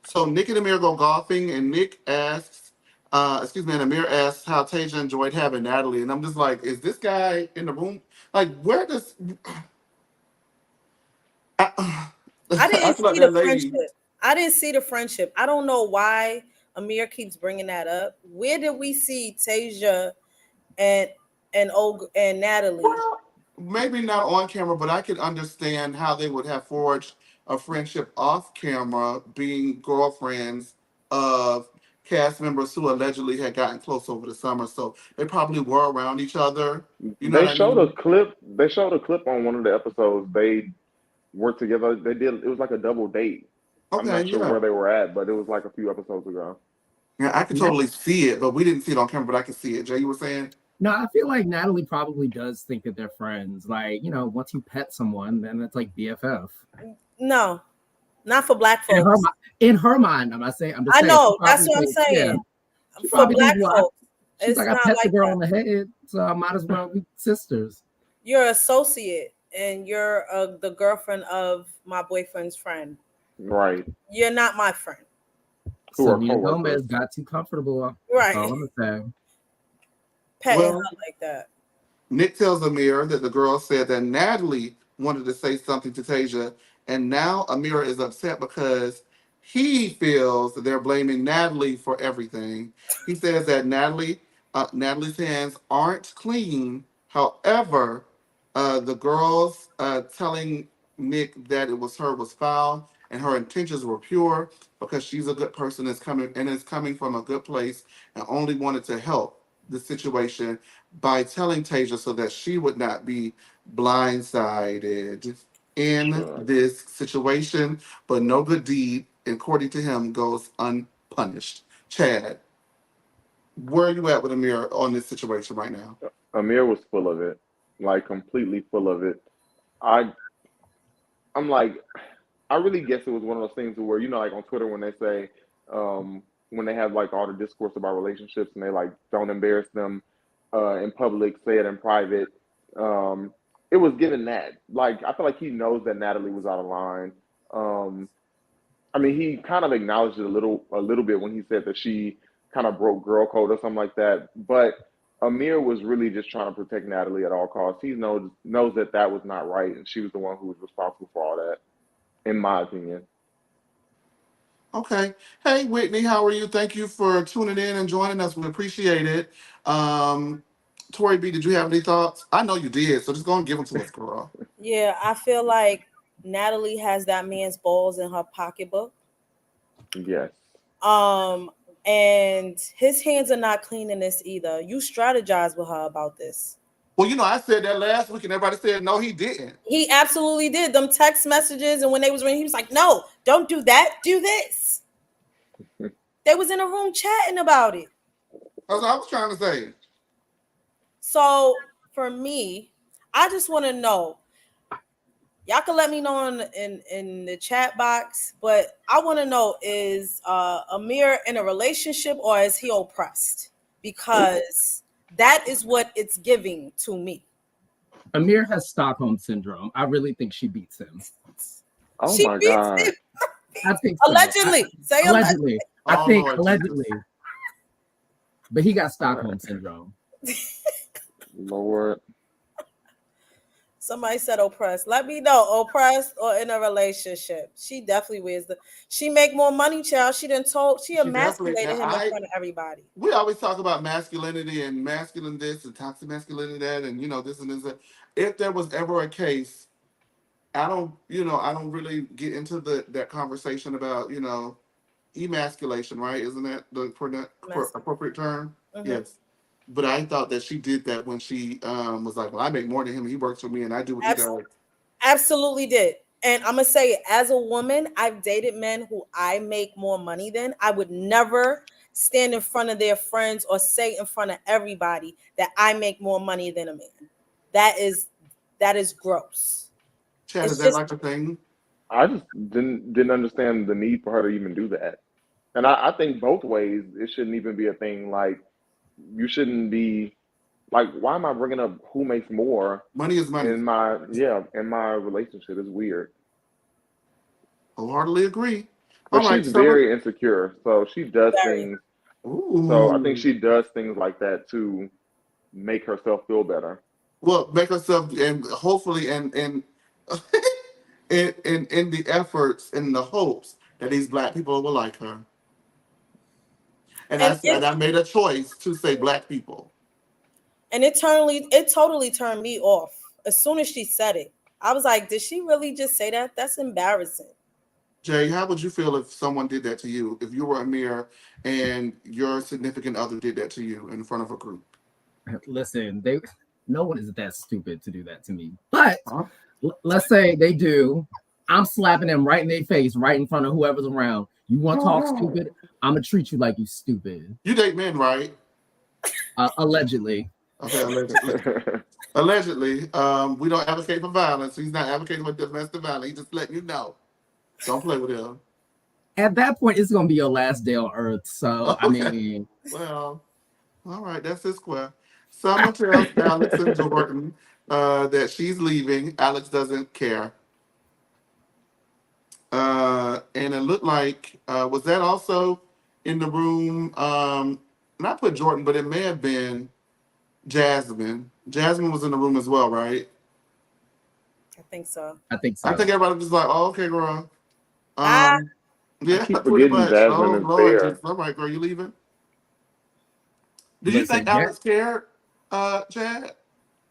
Speaker 1: So Nick and Amir go golfing, and Nick asks, and Amir asks how Tasia enjoyed having Natalie, and I'm just like, is this guy in the room? Like, where does I,
Speaker 3: I
Speaker 1: I
Speaker 3: didn't
Speaker 1: feel like
Speaker 3: see the
Speaker 1: that lady.
Speaker 3: friendship. I didn't see the friendship. I don't know why Amir keeps bringing that up. Where did we see Tasia and and Natalie?
Speaker 1: Well, maybe not on camera, but I could understand how they would have forged a friendship off camera, being girlfriends of cast members who allegedly had gotten close over the summer. So they probably were around each other. You know
Speaker 2: They
Speaker 1: what I
Speaker 2: showed a
Speaker 1: mean?
Speaker 2: clip. They showed a clip on one of the episodes. They worked together. They did. It was like a double date. I'm
Speaker 1: Okay,
Speaker 2: not sure
Speaker 1: yeah.
Speaker 2: where they were at, but it was like a few episodes ago.
Speaker 1: Yeah, I could
Speaker 4: Yeah.
Speaker 1: totally see it, but we didn't see it on camera, but I could see it. Jay, you were saying?
Speaker 4: No, I feel like Natalie probably does think that they're friends. Like, once you pet someone, then it's like BFF.
Speaker 3: No, not for black
Speaker 4: In her,
Speaker 3: folks.
Speaker 4: in her mind, I'm not saying. I'm just
Speaker 3: I
Speaker 4: saying. She
Speaker 3: know. That's
Speaker 4: probably
Speaker 3: what I'm
Speaker 4: thinks, yeah.
Speaker 3: saying.
Speaker 4: She
Speaker 3: For
Speaker 4: probably
Speaker 3: black
Speaker 4: thinks, well,
Speaker 3: folks,
Speaker 4: she's
Speaker 3: it's
Speaker 4: like, I
Speaker 3: not
Speaker 4: pet the
Speaker 3: like
Speaker 4: girl
Speaker 3: that.
Speaker 4: on the head, so I might as well be sisters.
Speaker 3: You're an associate, and you're the girlfriend of my boyfriend's friend.
Speaker 2: Right.
Speaker 3: You're not my friend.
Speaker 2: Who are
Speaker 4: Selena
Speaker 2: coworkers.
Speaker 4: Gomez got too comfortable.
Speaker 3: Right.
Speaker 4: That's all I'm saying.
Speaker 3: Petting
Speaker 1: Well,
Speaker 3: her like that.
Speaker 1: Nick tells Amir that the girl said that Natalie wanted to say something to Tasia, and now Amir is upset because he feels that they're blaming Natalie for everything. He says that Natalie's hands aren't clean. However, the girls telling Nick that it was her was foul, and her intentions were pure because she's a good person is coming from a good place and only wanted to help the situation by telling Tasia so that she would not be blindsided in
Speaker 2: Sure.
Speaker 1: this situation. But no good deed, according to him, goes unpunished. Chad, where are you at with Amir on this situation right now?
Speaker 2: Amir was full of it, like completely full of it. I I'm like, I really guess it was one of those things where like on Twitter when they say, when they have like all the discourse about relationships and they like don't embarrass them in public, say it in private. Um, it was given that. Like I feel like he knows that Natalie was out of line. Um, I mean, he kind of acknowledged it a little bit when he said that she kind of broke girl code or something like that. But Amir was really just trying to protect Natalie at all costs. He knows that that was not right, and she was the one who was responsible for all that, in my opinion.
Speaker 1: Okay. Hey, Whitney, how are you? Thank you for tuning in and joining us. We appreciate it. Tori B, did you have any thoughts? I know you did, so just go and give them to us, girl.
Speaker 3: Yeah, I feel like Natalie has that man's balls in her pocketbook.
Speaker 2: Yes.
Speaker 3: Um, and his hands are not clean in this either. You strategize with her about this.
Speaker 1: Well, I said that last week and everybody said, no, he didn't.
Speaker 3: He absolutely did. Them text messages, and when they was ringing, he was like, "No, don't do that. Do this." They was in a room chatting about it.
Speaker 1: That's what I was trying to say.
Speaker 3: So for me, I just want to know. Y'all can let me know in the chat box, but I want to know, is Amir in a relationship or is he oppressed? Because that is what it's giving to me.
Speaker 4: Amir has Stockholm syndrome. I really think she beats him.
Speaker 2: Oh
Speaker 3: She
Speaker 2: my
Speaker 3: beats
Speaker 2: God.
Speaker 3: him.
Speaker 4: I think so.
Speaker 3: Allegedly. Say
Speaker 4: Allegedly. I
Speaker 1: Oh,
Speaker 4: think
Speaker 1: Lord
Speaker 4: allegedly.
Speaker 1: Jesus.
Speaker 4: But he got Stockholm syndrome.
Speaker 2: Lord.
Speaker 3: Somebody said oppressed. Let me know, oppressed or in a relationship. She definitely wears she make more money, child. She
Speaker 1: She definitely,
Speaker 3: emasculated him in front of everybody.
Speaker 1: we always talk about masculinity and masculine this and toxic masculinity that and this and this. If there was ever a case, I don't really get into that conversation about, emasculation, right? Isn't that the appropriate term?
Speaker 3: Mm-hmm.
Speaker 1: Yes. But I thought that she did that when she was like, well, I make more than him. He works for me and I do what he does.
Speaker 3: Absolutely did. And I'm going to say it, as a woman, I've dated men who I make more money than. I would never stand in front of their friends or say in front of everybody that I make more money than a man. That is gross.
Speaker 1: Chad,
Speaker 3: It's
Speaker 1: is that
Speaker 3: just,
Speaker 1: like a thing?
Speaker 2: I just didn't understand the need for her to even do that. And I think both ways it shouldn't even be a thing. Like you shouldn't be like, why am I bringing up who makes more
Speaker 1: Money is money.
Speaker 2: in my relationship? It's weird.
Speaker 1: Wholeheartedly agree.
Speaker 2: But
Speaker 1: All right,
Speaker 2: she's
Speaker 1: Summer.
Speaker 2: very insecure, so she does
Speaker 3: very.
Speaker 2: things.
Speaker 1: Ooh.
Speaker 2: So I think she does things like that to make herself feel better.
Speaker 1: Well, make herself and hopefully and in the efforts and the hopes that these black people will like her. And I
Speaker 3: And
Speaker 1: said I made a choice to say black people.
Speaker 3: And it totally turned me off. As soon as she said it, I was like, did she really just say that? That's embarrassing.
Speaker 1: Jay, how would you feel if someone did that to you? If you were Amir and your significant other did that to you in front of a group?
Speaker 4: Listen, no one is that stupid to do that to me. But let's say they do. I'm slapping them right in their face, right in front of whoever's around. You want to talk stupid? I'm going to treat you like you stupid.
Speaker 1: You date men, right?
Speaker 4: Allegedly.
Speaker 1: Okay, allegedly. Allegedly, we don't advocate for violence. He's not advocating for domestic violence. He's just letting you know. Don't play with him.
Speaker 4: At that point, it's gonna be your last day on Earth. So I
Speaker 1: Okay.
Speaker 4: mean,
Speaker 1: Well, all right. That's his square. Summer tells Alex and Jordan that she's leaving. Alex doesn't care. And it looked like was that also in the room? Not put Jordan, but it may have been Jasmine. Jasmine was in the room as well, right?
Speaker 3: I think so.
Speaker 4: I think
Speaker 1: I
Speaker 4: so.
Speaker 1: think everybody was just like, "Oh, okay, girl."
Speaker 3: Ah,
Speaker 2: I
Speaker 1: Yeah,
Speaker 2: keep
Speaker 1: pretty
Speaker 2: forgetting
Speaker 1: much.
Speaker 2: Jasmine
Speaker 1: Oh
Speaker 2: is
Speaker 1: Lord,
Speaker 2: there.
Speaker 1: just all right, girl, you leaving? Do you think
Speaker 4: Listen,
Speaker 1: Alex cared, Chad?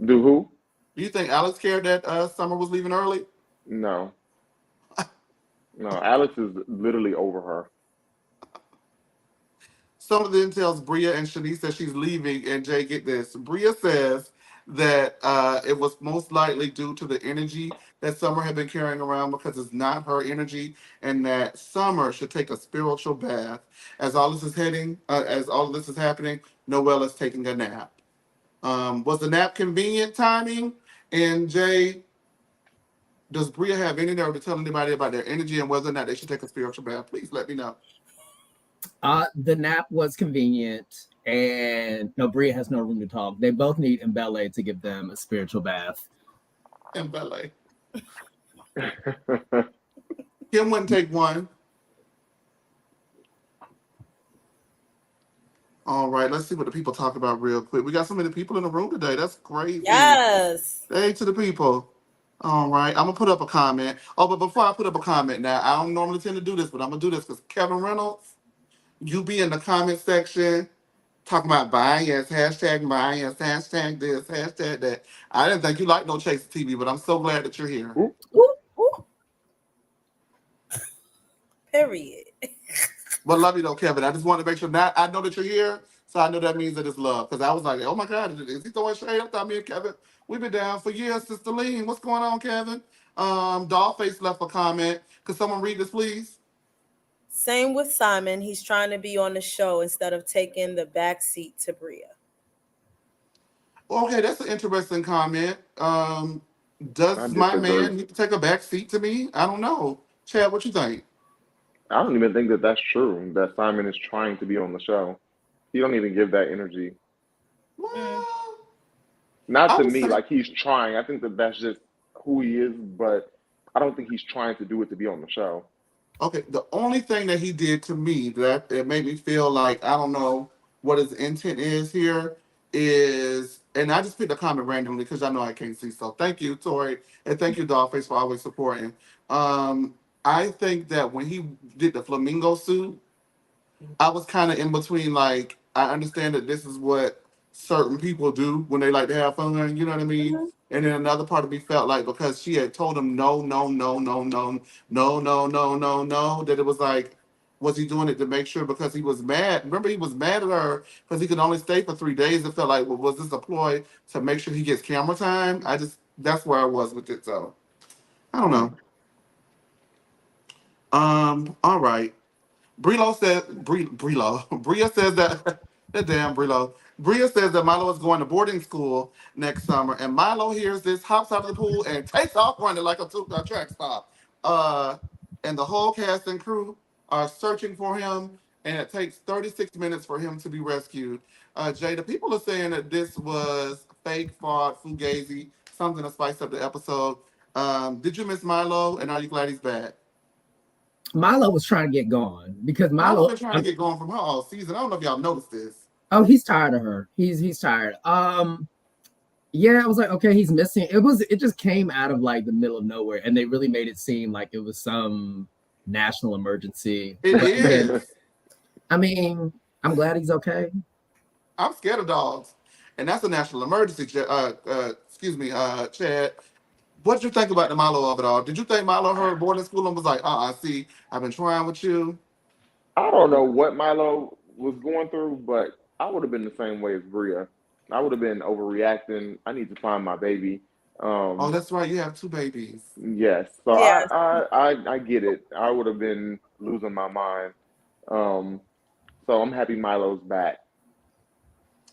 Speaker 2: Do who?
Speaker 1: Do you think Alex cared that Summer was leaving early?
Speaker 2: No. No, Alex is literally over her.
Speaker 1: Some of them tells Bria and Shanice that she's leaving, and Jay, get this. Bria says that it was most likely due to the energy that Summer had been carrying around because it's not her energy, and that Summer should take a spiritual bath. As all of this is happening, Noelle is taking a nap. Was the nap convenient timing? And Jay, does Bria have any nerve to tell anybody about their energy and whether or not they should take a spiritual bath? Please let me know.
Speaker 4: the nap was convenient, and no, Bria has no room to talk. They both need Mbele to give them a spiritual bath.
Speaker 1: And ballet. Kim wouldn't take one. All right, let's see what the people talk about real quick. We got so many people in the room today. That's crazy.
Speaker 3: yes.
Speaker 1: Hey to the people. All right, I'm gonna put up a comment. Oh, but before I put up a comment now, I don't normally tend to do this, but I'm gonna do this because Kevin Reynolds, you be in the comment section talking about bias, hashtag bias, hashtag this, hashtag that. I didn't think you liked no Chase TV, but I'm so glad that you're here.
Speaker 2: Ooh,
Speaker 3: Ooh, ooh. Period.
Speaker 1: But love you though, Kevin. I just want to make sure that I know that you're here, so I know that means that it's love. Because I was like, oh my God, is he throwing shade? I thought me and Kevin, we've been down for years, Sister Lean. What's going on, Kevin? Dollface left a comment. Could someone read this, please?
Speaker 3: Same with Simon. He's trying to be on the show instead of taking the back seat to Bria.
Speaker 1: Okay, that's an interesting comment.
Speaker 2: I
Speaker 1: Does my
Speaker 2: disagree.
Speaker 1: man need to take a back seat to me? I don't know. Chad, what you think?
Speaker 2: I don't even think that that's true, that Simon is trying to be on the show. He don't even give that energy.
Speaker 3: Mm.
Speaker 1: Well,
Speaker 2: Not
Speaker 1: I
Speaker 2: to
Speaker 1: would
Speaker 2: me,
Speaker 1: say
Speaker 2: like he's trying. I think that that's just who he is, but I don't think he's trying to do it to be on the show.
Speaker 1: okay, the only thing that he did to me that it made me feel like I don't know what his intent is here is, and I just picked a comment randomly because I know I can't see. So thank you, Tori, and thank you, Dollface, for always supporting. Um, I think that when he did the flamingo suit, I was kind of in between. Like, I understand that this is what certain people do when they like to have fun. You know what I mean?
Speaker 3: Mhm.
Speaker 1: And then another part of me felt like because she had told him no, no, no, no, no, no, no, no, no, no, that it was like, was he doing it to make sure because he was mad? Remember, he was mad at her because he could only stay for 3 days. It felt like, well, was this a ploy to make sure he gets camera time? I just, that's where I was with it. So I don't
Speaker 2: Hmm.
Speaker 1: know. All right. Bria says that that damn Brilo. Bria says that Milo is going to boarding school next summer, and Milo hears this, hops out of the pool, and takes off running like a track stop. Uh, and the whole cast and crew are searching for him, and it takes 36 minutes for him to be rescued. Jay, the people are saying that this was fake, fraud, fugazi, something to spice up the episode. Did you miss Milo, and are you glad he's back?
Speaker 4: Milo was trying to get gone because
Speaker 1: Milo
Speaker 4: Milo.
Speaker 1: been trying to get going from her all season. I don't know if y'all noticed this.
Speaker 4: Oh, he's tired of her. He's tired. Yeah, I was like, okay, he's missing. It just came out of like the middle of nowhere, and they really made it seem like it was some national emergency.
Speaker 1: It
Speaker 4: But again,
Speaker 1: is.
Speaker 4: I mean, I'm glad he's okay.
Speaker 1: I'm scared of dogs, and that's a national emergency. Excuse me, Chad. What did you think about the Milo of it all? Did you think Milo heard boarding school and was like, see, I've been trying with you?
Speaker 2: I don't know what Milo was going through, but I would have been the same way as Bria. I would have been overreacting. I need to find my baby.
Speaker 1: Oh,
Speaker 2: Um,
Speaker 1: that's right. You have two babies.
Speaker 2: yes, so
Speaker 3: Yeah.
Speaker 2: I get it. I would have been losing my mind. Um, so I'm happy Milo's back.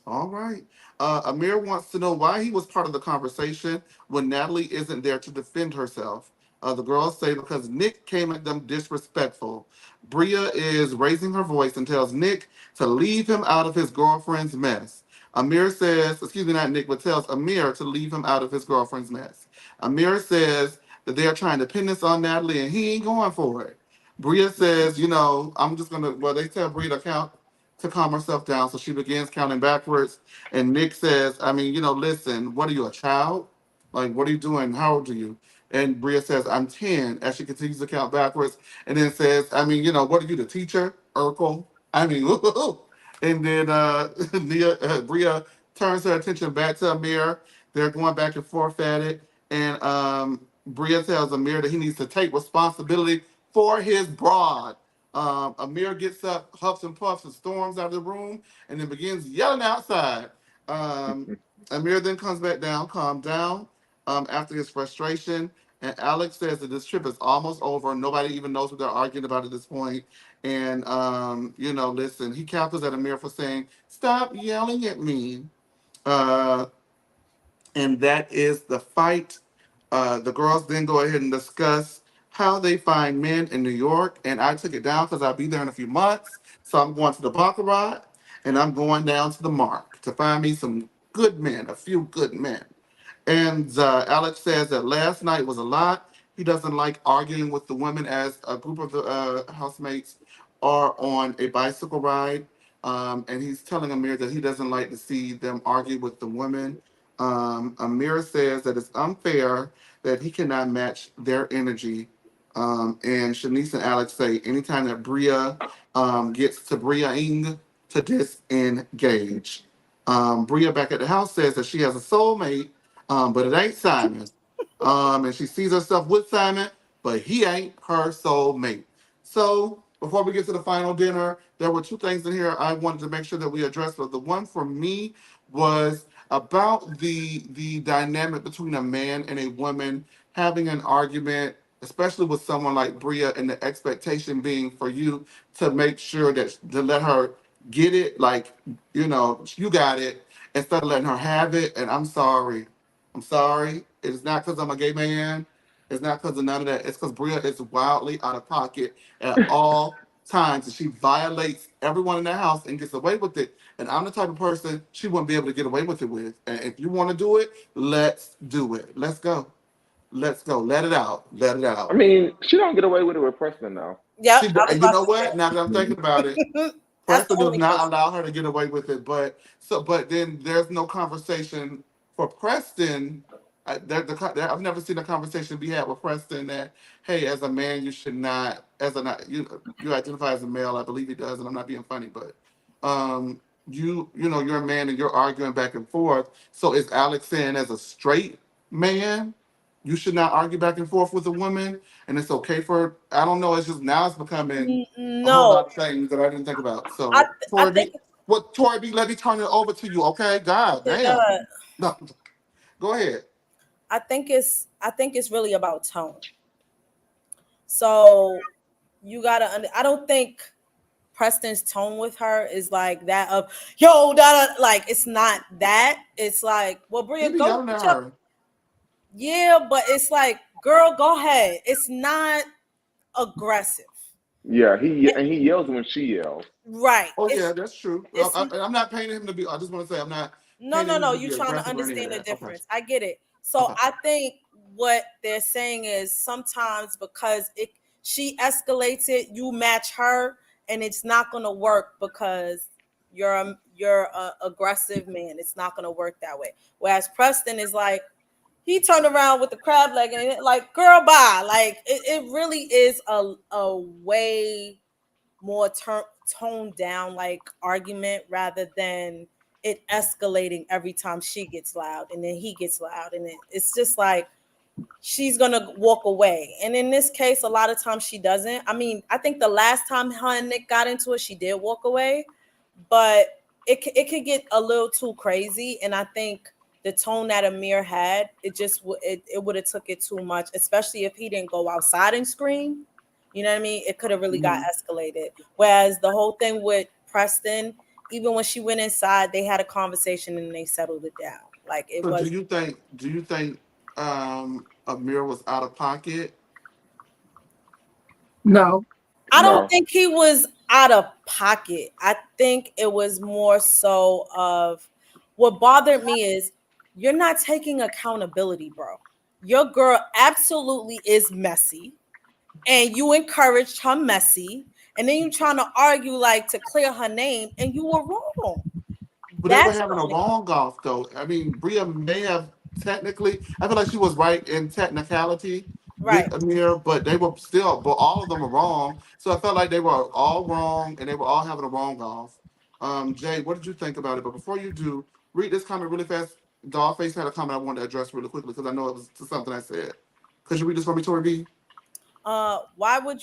Speaker 1: All right. Amir wants to know why he was part of the conversation when Natalie isn't there to defend herself. The girls say because Nick came at them disrespectful. Bria is raising her voice and tells Nick to leave him out of his girlfriend's mess. Amir says, excuse me, not Nick, but tells Amir to leave him out of his girlfriend's mess. Amir says that they're trying to pin this on Natalie and he ain't going for it. Bria says, I'm just gonna. Well, they tell Bria to count to calm herself down, so she begins counting backwards. And Nick says, I mean, listen, what are you, a child? Like, what are you doing? How old are you? And Bria says, I'm 10, as she continues to count backwards. And then says, I mean, what are you, the teacher, Urkel? I mean, and then Bria turns her attention back to Amir. They're going back and forth at it. And Bria tells Amir that he needs to take responsibility for his broad. Amir gets up, huffs and puffs, and storms out of the room, and then begins yelling outside. Um, Amir then comes back down, calmed down after his frustration. And Alex says that this trip is almost over. Nobody even knows what they're arguing about at this point. And, listen, he captures at Amir for saying, "Stop yelling at me." Uh, and that is the fight. The girls then go ahead and discuss how they find men in New York, and I took it down because I'll be there in a few months. So I'm going to the Baccarat, and I'm going down to the Mark to find me some good men, a few good men. And Alex says that last night was a lot. He doesn't like arguing with the women as a group of the housemates are on a bicycle ride. And he's telling Amir that he doesn't like to see them argue with the women. Amir says that it's unfair that he cannot match their energy. And Shanice and Alex say anytime that Bria gets to Briaing to disengage. Bria back at the house says that she has a soulmate, but it ain't Simon. And she sees herself with Simon, but he ain't her soulmate. So before we get to the final dinner, there were two things in here I wanted to make sure that we addressed. But the one for me was about the dynamic between a man and a woman having an argument, especially with someone like Bria, and the expectation being for you to make sure that to let her get it, like you got it, instead of letting her have it. And I'm sorry. I'm sorry. It's not because I'm a gay man. It's not because of none of that. It's because Bria is wildly out of pocket at all times. And she violates everyone in the house and gets away with it. And I'm the type of person she wouldn't be able to get away with it with. And if you want to do it, let's do it. Let's go. Let's go. Let it out. Let it
Speaker 2: I
Speaker 1: out.
Speaker 2: mean, she don't get away with it with Preston though.
Speaker 3: Yep,
Speaker 1: She,
Speaker 3: I was
Speaker 1: and you
Speaker 3: about
Speaker 1: know
Speaker 3: to
Speaker 1: what? Now that I'm thinking about it,
Speaker 3: say. That's the
Speaker 1: Preston does
Speaker 3: only
Speaker 1: not
Speaker 3: person.
Speaker 1: allow her to get away with it, but then there's no conversation for Preston. I've never seen a conversation be had with Preston that, hey, as a man, you should not, you identify as a male. I believe he does, and I'm not being funny, but you're a man and you're arguing back and forth. So is Alex saying as a straight man, you should not argue back and forth with a woman, and it's okay for, I don't know. It's just now it's becoming a whole
Speaker 3: No,
Speaker 1: lot of things that I didn't think about.
Speaker 3: I
Speaker 1: So,
Speaker 3: I
Speaker 1: Tori
Speaker 3: think
Speaker 1: B, Tori B, let me turn it over to you, okay? God damn.
Speaker 3: uh,
Speaker 1: No, go ahead.
Speaker 3: I think it's really about tone. So you gotta. I don't think Preston's tone with her is like that of yo, like it's not that. It's like, well,
Speaker 1: He
Speaker 3: Bria,
Speaker 1: be
Speaker 3: go
Speaker 1: yelling
Speaker 3: get
Speaker 1: at
Speaker 3: your
Speaker 1: her.
Speaker 3: yeah, but it's like, girl, go ahead. It's not aggressive,
Speaker 2: Yeah, he yells when she yells.
Speaker 3: right?
Speaker 1: Oh
Speaker 3: It's
Speaker 1: yeah, that's true.
Speaker 3: it's
Speaker 1: I'm not painting him to be. I just want to say I'm not
Speaker 3: no,
Speaker 1: painting
Speaker 3: no,
Speaker 1: him
Speaker 3: no.
Speaker 1: to
Speaker 3: You're
Speaker 1: be
Speaker 3: trying to
Speaker 1: aggressive or any of
Speaker 3: understand the
Speaker 1: that. Okay.
Speaker 3: difference. I get it. So
Speaker 1: Okay.
Speaker 3: I think what they're saying is sometimes because she escalates it, you match her, and it's not gonna work because you're a aggressive man. It's not gonna work that way. Whereas Preston is like he turned around with the crab leg and like, girl, bye. Like it really is a way more toned down like argument rather than it escalating every time she gets loud and then he gets loud and it's just like she's gonna walk away. And in this case, a lot of times she doesn't. I mean, I think the last time her and Nick got into it, she did walk away, but it could get a little too crazy. And I think the tone that Amir had, it would have took it too much, especially if he didn't go outside and scream. You know what I mean? It could have really got
Speaker 1: Mhm.
Speaker 3: escalated. Whereas the whole thing with Preston, even when she went inside, they had a conversation and they settled it down. Like it
Speaker 1: So
Speaker 3: was.
Speaker 1: do you think Amir was out of pocket?
Speaker 4: No,
Speaker 3: I don't
Speaker 2: No.
Speaker 3: think he was out of pocket. I think it was more so of what bothered me is you're not taking accountability, bro. Your girl absolutely is messy, and you encouraged her messy, and then you trying to argue like to clear her name, and you were wrong.
Speaker 1: But they were
Speaker 3: That's the
Speaker 1: having a
Speaker 3: only thing.
Speaker 1: wrong off though. I mean, Bria may have technically. I feel like she was right in technicality
Speaker 3: Right.
Speaker 1: with Amir, but they were still. But all of them were wrong. So I felt like they were all wrong, and they were all having a wrong off. Jay, what did you think about it? But before you do, read this comment really fast. Dollface had a comment I wanted to address really quickly because I know it was to something I said. Could you read this for me, Tori B?
Speaker 3: Why would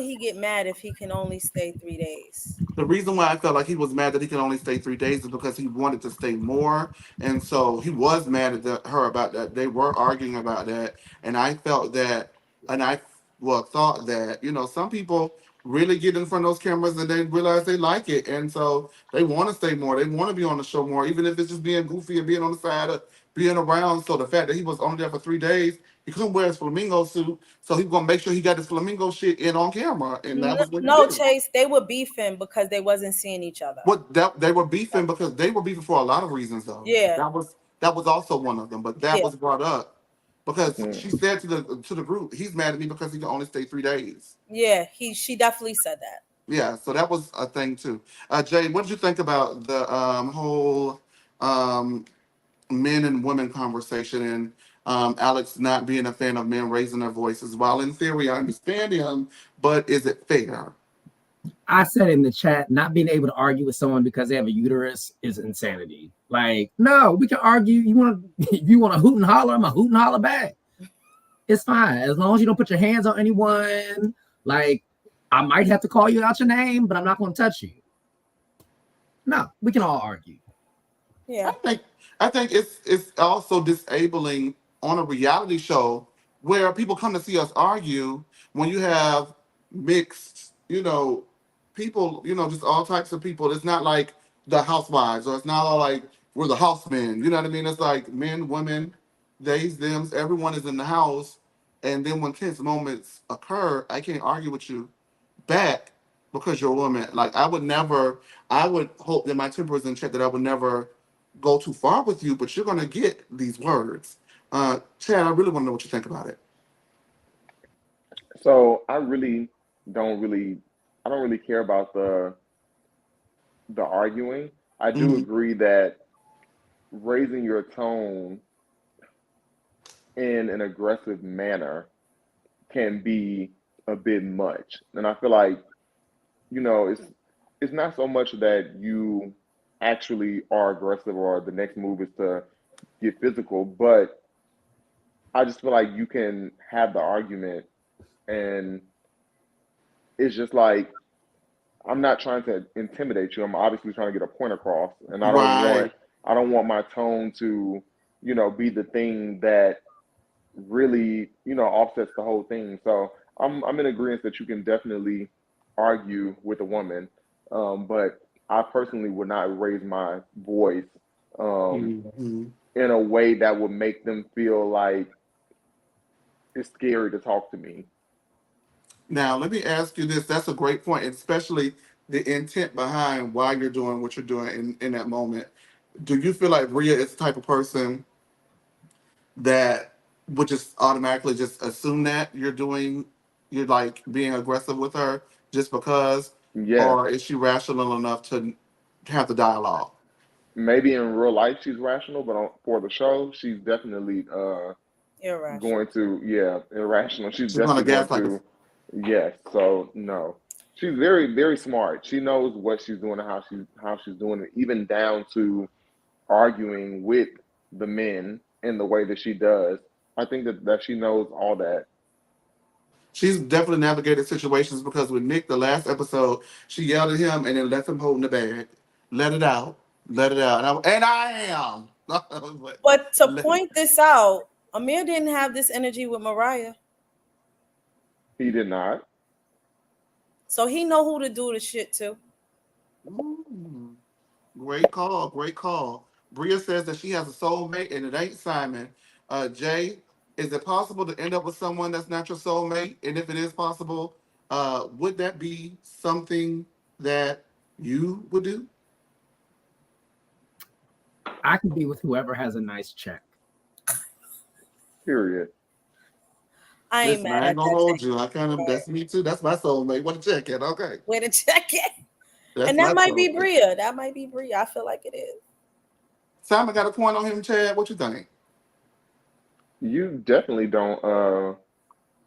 Speaker 3: he get mad if he can only stay 3 days?
Speaker 1: The reason why I felt like he was mad that he could only stay 3 days is because he wanted to stay more, and so he was mad at her about that. They were arguing about that, and I felt that, and I well thought that some people really get in front of those cameras and they realize they like it, and so they want to stay more. They want to be on the show more, even if it's just being goofy and being on the side of being around. So the fact that he was only there for 3 days, he couldn't wear his flamingo suit, so he was gonna make sure he got his flamingo shit in on camera, and that
Speaker 3: No,
Speaker 1: was what he
Speaker 3: no,
Speaker 1: did.
Speaker 3: Chase, they were beefing because they wasn't seeing each other.
Speaker 1: What that they were beefing because they were beefing for a lot of reasons though.
Speaker 3: Yeah,
Speaker 1: That was also one of them, but that
Speaker 3: yeah,
Speaker 1: was brought up because
Speaker 2: Mm.
Speaker 1: she said to the group, he's mad at me because he can only stay 3 days.
Speaker 3: yeah. She definitely said that.
Speaker 1: Yeah, so that was a thing too. Jay, what did you think about the whole um, men and women conversation and Alex not being a fan of men raising their voices? While in theory I understand him, but is it fair?
Speaker 4: I said in the chat, not being able to argue with someone because they have a uterus is insanity. Like, no, we can argue. If you want to hoot and holler, I'm a hoot and holler back. It's fine as long as you don't put your hands on anyone. Like, I might have to call you out your name, but I'm not going to touch you. No, we can all argue.
Speaker 1: I
Speaker 3: Yeah,
Speaker 1: think I think it's also disabling on a reality show where people come to see us argue when you have mixed, people, just all types of people. It's not like the housewives, or it's not all like we're the housemen. You know what I mean? It's like men, women, theys, thems, everyone is in the house. And then when tense moments occur, I can't argue with you back because you're a woman. Like I would hope that my temper is in check, that I would never go too far with you, but you're gonna get these words. Chad, I really want to know what you think about it.
Speaker 2: So don't really I don't really care about the arguing. I do
Speaker 1: Hmm.
Speaker 2: agree that raising your tone in an aggressive manner can be a bit much. And I feel like, it's not so much that you actually are aggressive or the next move is to get physical, but I just feel like you can have the argument and it's just like I'm not trying to intimidate you. I'm obviously trying to get a point across, and
Speaker 1: Right.
Speaker 2: I don't want my tone to, be the thing that really, offsets the whole thing. So I'm in agreement that you can definitely argue with a woman, but I personally would not raise my voice um,
Speaker 1: Hmm.
Speaker 2: in a way that would make them feel like it's scary to talk to me.
Speaker 1: Now, let me ask you this. That's a great point, especially the intent behind why you're doing what you're doing in that moment. Do you feel like Bria is the type of person that would just automatically just assume that you're like being aggressive with her just because,
Speaker 2: Yes,
Speaker 1: or is she rational enough to have the dialogue?
Speaker 2: maybe in real life she's rational, but for the show, she's definitely going
Speaker 3: irrational.
Speaker 2: to, yeah, irrational. She's
Speaker 1: She's gonna
Speaker 2: definitely going
Speaker 1: gaslight us.
Speaker 2: to, yes. So no, she's very, very smart. She knows what she's doing and how she's doing it, even down to arguing with the men in the way that she does. I think that she knows all that.
Speaker 1: She's definitely navigated situations because with Nick, the last episode, she yelled at him and then left him holding the bag. Let it out. Let it out. And I am. But
Speaker 3: But to
Speaker 1: let-
Speaker 3: point this out, Amir didn't have this energy with Mariah,
Speaker 2: He did not.
Speaker 3: so he know who to do the shit to.
Speaker 1: Ooh. Great call. Great call. Bria says that she has a soulmate and it ain't Simon. Jay, is it possible to end up with someone that's not your soulmate? And if it is possible, would that be something that you would do?
Speaker 4: I can be with whoever has a nice check.
Speaker 2: Period.
Speaker 3: I ain't
Speaker 1: Listen,
Speaker 3: mad
Speaker 1: I
Speaker 3: at
Speaker 1: ain't gonna
Speaker 3: that.
Speaker 1: hold you. I kind of, that's me too. That's my soulmate. What a check in. Okay.
Speaker 3: Way to check it.
Speaker 1: That's
Speaker 3: And
Speaker 1: my
Speaker 3: that might be
Speaker 1: soulmate.
Speaker 3: Bria. That might be Bria. I feel like it is.
Speaker 1: Simon got a point on him, Chad. What you think?
Speaker 2: You definitely don't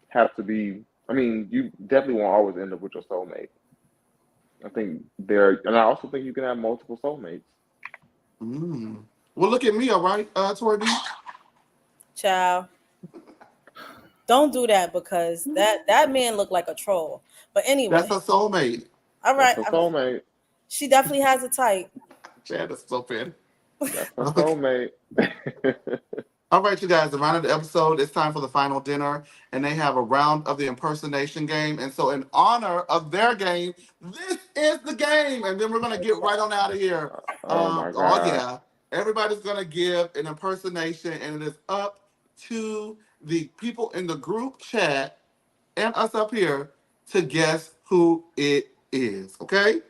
Speaker 2: have to be. I mean, you definitely won't always end up with your soulmate. I think and I also think you can have multiple soulmates.
Speaker 1: Mm. Well, look at me, all right, Tori B.
Speaker 3: Child. Don't do that because that man looked like a troll. But anyway.
Speaker 1: That's her soulmate.
Speaker 3: All right.
Speaker 2: That's a soulmate.
Speaker 3: She definitely has a type.
Speaker 1: Chad is so petty.
Speaker 2: That's a soulmate.
Speaker 1: All right, you guys, around the episode, it's time for the final dinner, and they have a round of the impersonation game. And so, in honor of their game, this is the game. And then we're going to get right on out of here.
Speaker 2: Oh my God.
Speaker 1: Yeah. Everybody's going to give an impersonation, and it is up to the people in the group chat and us up here to guess who it is. Okay?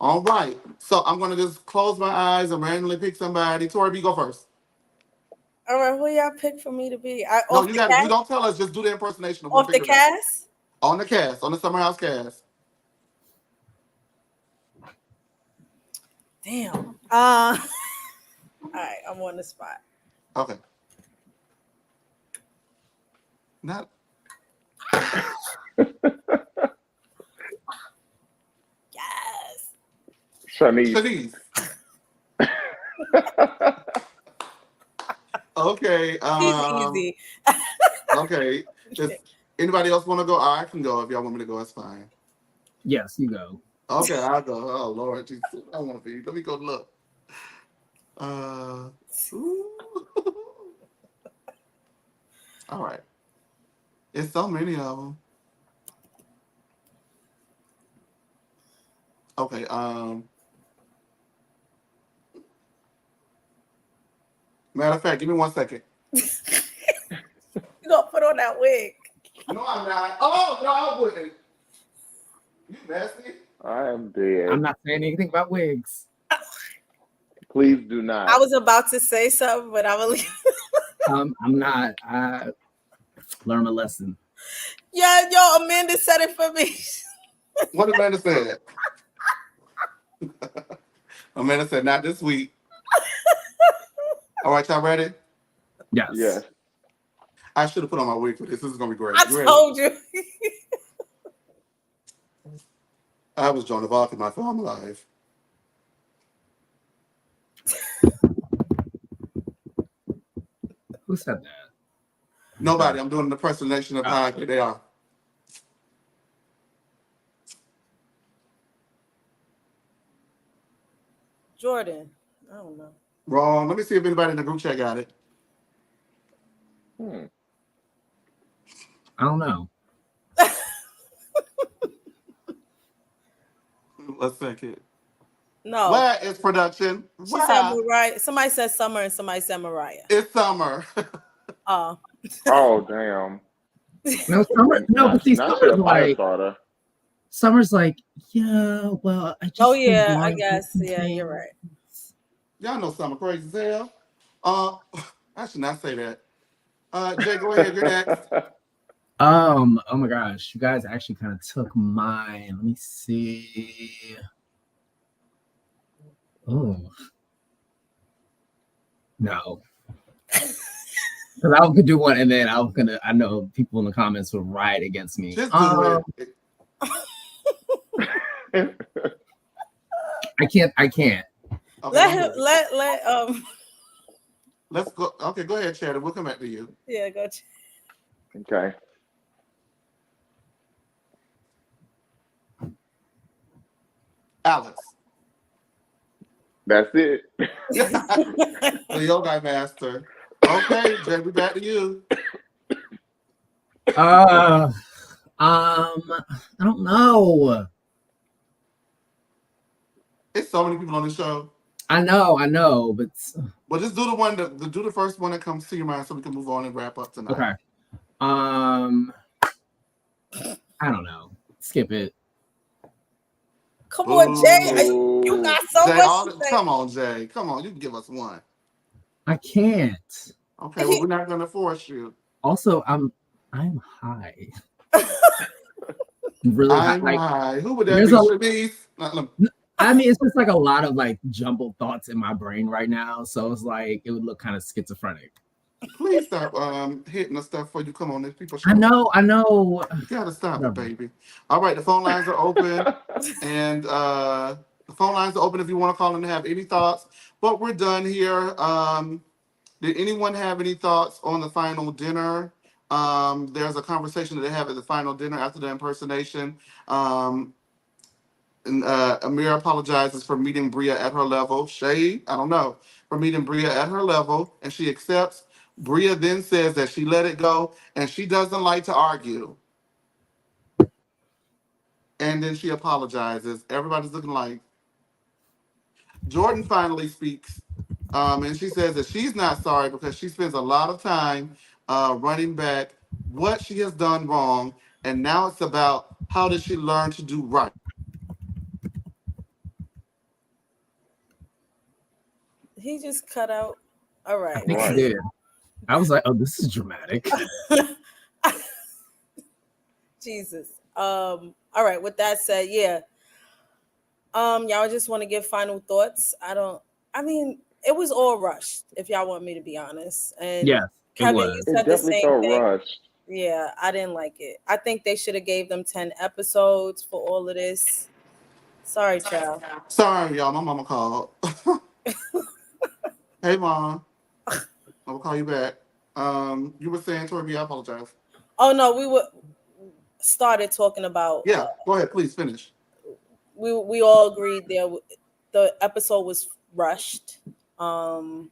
Speaker 1: All right. So, I'm going to just close my eyes and randomly pick somebody. Tori B, go first.
Speaker 3: All right, who y'all pick for me to be?
Speaker 1: No, you don't tell us. Just do the impersonation.
Speaker 3: Off the cast?
Speaker 1: On the cast, on the Summer House cast.
Speaker 3: Damn. All right, I'm on the spot.
Speaker 1: Okay. Not.
Speaker 3: Yes.
Speaker 2: Shanice.
Speaker 1: Okay.
Speaker 3: Easy.
Speaker 1: Okay. Does anybody else want to go? I can go if y'all want me to go. It's fine.
Speaker 4: Yes, you go.
Speaker 1: Okay, I'll go. Oh Lord, Jesus. I want to be. Let me go look. Ooh. All right. It's so many of them. Okay. Matter of fact, give me 1 second.
Speaker 3: You gonna put on that wig?
Speaker 1: No, I'm not. Oh no, I wouldn't. You nasty.
Speaker 2: I am dead.
Speaker 4: I'm not saying anything about wigs.
Speaker 2: Please do not.
Speaker 3: I was about to say something, but I'm gonna leave.
Speaker 4: I'm not. I learned a lesson.
Speaker 3: Yeah, yo, Amanda said it for me.
Speaker 1: What did Amanda say? Amanda said, not this week. All right, y'all ready?
Speaker 4: Yes.
Speaker 2: Yes.
Speaker 1: I should have put on my wig for this. This is going to be great.
Speaker 3: I told you.
Speaker 1: I was Joan of Arc in my film life.
Speaker 4: Who said that?
Speaker 1: Nobody. I'm doing the impersonation of how they are.
Speaker 3: Jordan. I don't know.
Speaker 1: Wrong. Let me see if anybody in the group chat got it.
Speaker 4: I don't know.
Speaker 1: Let's second.
Speaker 3: No.
Speaker 1: Where is production?
Speaker 3: She said Mariah. Somebody said Summer and somebody said Mariah.
Speaker 1: It's Summer.
Speaker 2: Oh damn.
Speaker 4: No, Summer. No, but see, Summer's like. Summer's like, yeah. Well, I just.
Speaker 3: Oh yeah, I guess. Yeah, you're right.
Speaker 1: Y'all know Summer crazy as hell. I should not say that. Jay, go ahead. You're next.
Speaker 4: Oh my gosh, you guys actually kind of took mine. Let me see. Oh. No. Because I could do one and then I know people in the comments will riot against me.
Speaker 1: Just do it.
Speaker 4: I can't.
Speaker 1: Okay, let's go. Okay, go ahead, Chad. We'll come back to you.
Speaker 3: Yeah, go.
Speaker 2: Okay.
Speaker 1: Alex.
Speaker 2: That's it.
Speaker 1: The yoga master. Okay, Jay, we back to you.
Speaker 4: I don't know.
Speaker 1: It's so many people on the show.
Speaker 4: I know, but
Speaker 1: Well, just do the one that do the first one that comes to your mind, so we can move on and wrap up tonight.
Speaker 4: okay. Um, I don't know. Skip it.
Speaker 3: Come on, Jay. You
Speaker 2: Boo.
Speaker 3: got so
Speaker 1: Jay,
Speaker 3: much to say.
Speaker 1: come on, Jay. Come on, you can give us one.
Speaker 4: I can't.
Speaker 1: Okay, well, we're not gonna force you.
Speaker 4: Also, I'm high. Really high.
Speaker 1: I'm
Speaker 4: Like
Speaker 1: high. Who would that
Speaker 4: there's
Speaker 1: be?
Speaker 4: a
Speaker 1: Shanice?
Speaker 4: I mean, it's just like a lot of like jumbled thoughts in my brain right now. So it's like it would look kind of schizophrenic.
Speaker 1: Please stop hitting the stuff before you come on this people
Speaker 4: I
Speaker 1: show.
Speaker 4: know.
Speaker 1: You gotta stop it,
Speaker 4: Whatever.
Speaker 1: baby. All right, the phone lines are open, and the phone lines are open if you want to call and have any thoughts. But we're done here. Did anyone have any thoughts on the final dinner? There's a conversation that they have at the final dinner after the impersonation. Um, and Amir apologizes for meeting Bria at her level. Shay, I don't know, for meeting Bria at her level, and she accepts. Bria then says that she let it go, and she doesn't like to argue. And then she apologizes. Everybody's looking like Jordan finally speaks, and she says that she's not sorry because she spends a lot of time running back what she has done wrong, and now it's about how did she learn to do right.
Speaker 3: He just cut out. All
Speaker 4: I
Speaker 3: right.
Speaker 4: think I
Speaker 2: Right.
Speaker 4: did. I was like, oh, this is dramatic.
Speaker 3: Jesus. All right. With that said, yeah. Y'all just want to give final thoughts. I mean, it was all rushed, if y'all want me to be honest. And
Speaker 4: Yes, it
Speaker 3: Kevin,
Speaker 4: was.
Speaker 3: you
Speaker 2: It
Speaker 3: said the
Speaker 2: definitely
Speaker 3: same
Speaker 2: felt
Speaker 3: thing.
Speaker 2: rushed.
Speaker 3: Yeah, I didn't like it. I think they should have gave them 10 episodes for all of this. Sorry, child.
Speaker 1: Sorry, y'all. My mama called. Hey, mom. I will call you back. You were saying, Tori, I apologize.
Speaker 3: Oh no, we were started talking about
Speaker 1: Yeah, go ahead. Please finish.
Speaker 3: we all agreed the episode was rushed. Um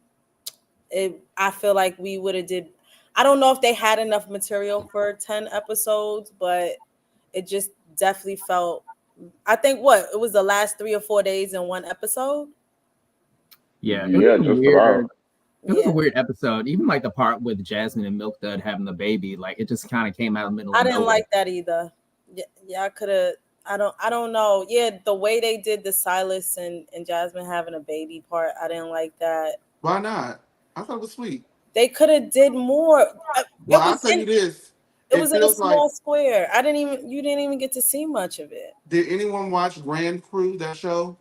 Speaker 3: I feel like we would have did. I don't know if they had enough material for 10 episodes, but it just definitely felt. I think what it was the last 3 or 4 days in one episode.
Speaker 4: Yeah, it
Speaker 2: Yeah,
Speaker 4: was
Speaker 2: just
Speaker 4: weird.
Speaker 2: about.
Speaker 4: It was a
Speaker 3: Yeah,
Speaker 4: weird episode. Even like the part with Jasmine and Milk Dud having the baby, like it just kind of came out of the middle
Speaker 3: I
Speaker 4: of
Speaker 3: didn't
Speaker 4: nowhere.
Speaker 3: like that either. Yeah, I could have. I don't know. Yeah, the way they did the Silas and Jasmine having a baby part, I didn't like that.
Speaker 1: Why not? I thought it was sweet.
Speaker 3: They could have did more.
Speaker 1: Well, I'll tell you this.
Speaker 3: It
Speaker 1: It
Speaker 3: was in a
Speaker 1: feels like,
Speaker 3: small square. You didn't even get to see much of it.
Speaker 1: did anyone watch Grand Crew, that show?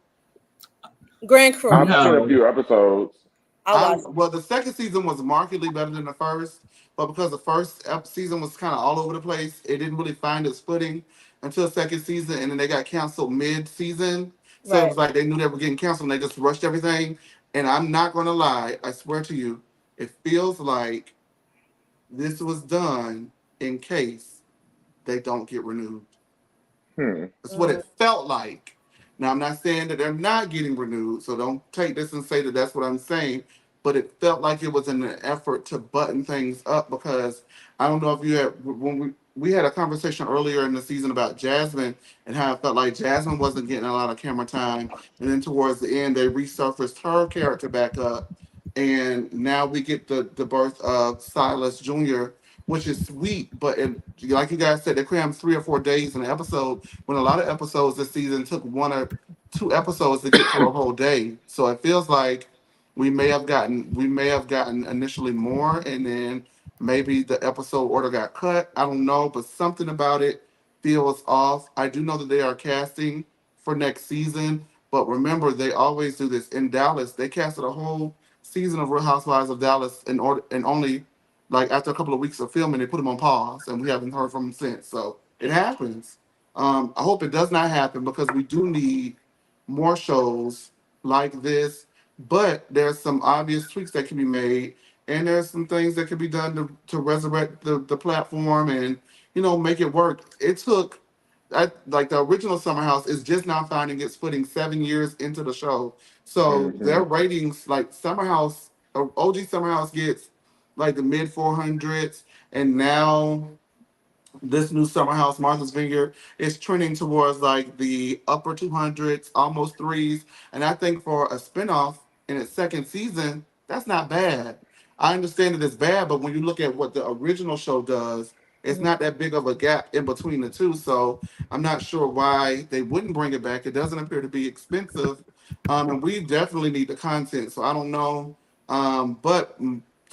Speaker 3: Grand Crew,
Speaker 2: I've
Speaker 3: yeah,
Speaker 2: seen a
Speaker 4: No,
Speaker 2: few episodes.
Speaker 3: I watched.
Speaker 1: Well, the second season was markedly better than the first, but because the first season was kind of all over the place, it didn't really find its footing until the second season, and then they got canceled mid-season. So it
Speaker 3: Right.
Speaker 1: was like they knew they were getting canceled, and they just rushed everything. And I'm not gonna lie, I swear to you, it feels like this was done in case they don't get renewed.
Speaker 2: Hmm.
Speaker 1: That's what it felt like. Now, I'm not saying that they're not getting renewed, so don't take this and say that that's what I'm saying. But it felt like it was in an effort to button things up because I don't know if you had when we had a conversation earlier in the season about Jasmine and how it felt like Jasmine wasn't getting a lot of camera time, and then towards the end they resurfaced her character back up, and now we get the birth of Silas Jr., which is sweet, but like you guys said, they crammed 3 or 4 days in an episode when a lot of episodes this season took 1 or 2 episodes to get through a whole day. So it feels like we may have gotten initially more, and then maybe the episode order got cut. I don't know, but something about it feels off. I do know that they are casting for next season, but remember they always do this in Dallas. They casted a whole season of Real Housewives of Dallas in order, and only like after a couple of weeks of filming, they put them on pause, and we haven't heard from them since. So it happens. I hope it does not happen because we do need more shows like this. But there's some obvious tweaks that can be made, and there's some things that can be done to resurrect the platform and make it work. It took like the original Summer House is just now finding its footing 7 years into the show. So
Speaker 2: Hmm.
Speaker 1: their ratings, like Summer House, OG Summer House gets like the mid 400s, and now this new Summer House, Martha's Vineyard, is trending towards like the upper 200s, almost threes. And I think for a spinoff in its second season, that's not bad. I understand that it's bad, but when you look at what the original show does, it's
Speaker 3: Mhm.
Speaker 1: not that big of a gap in between the two. So I'm not sure why they wouldn't bring it back. It doesn't appear to be expensive. And we definitely need the content. So I don't know. But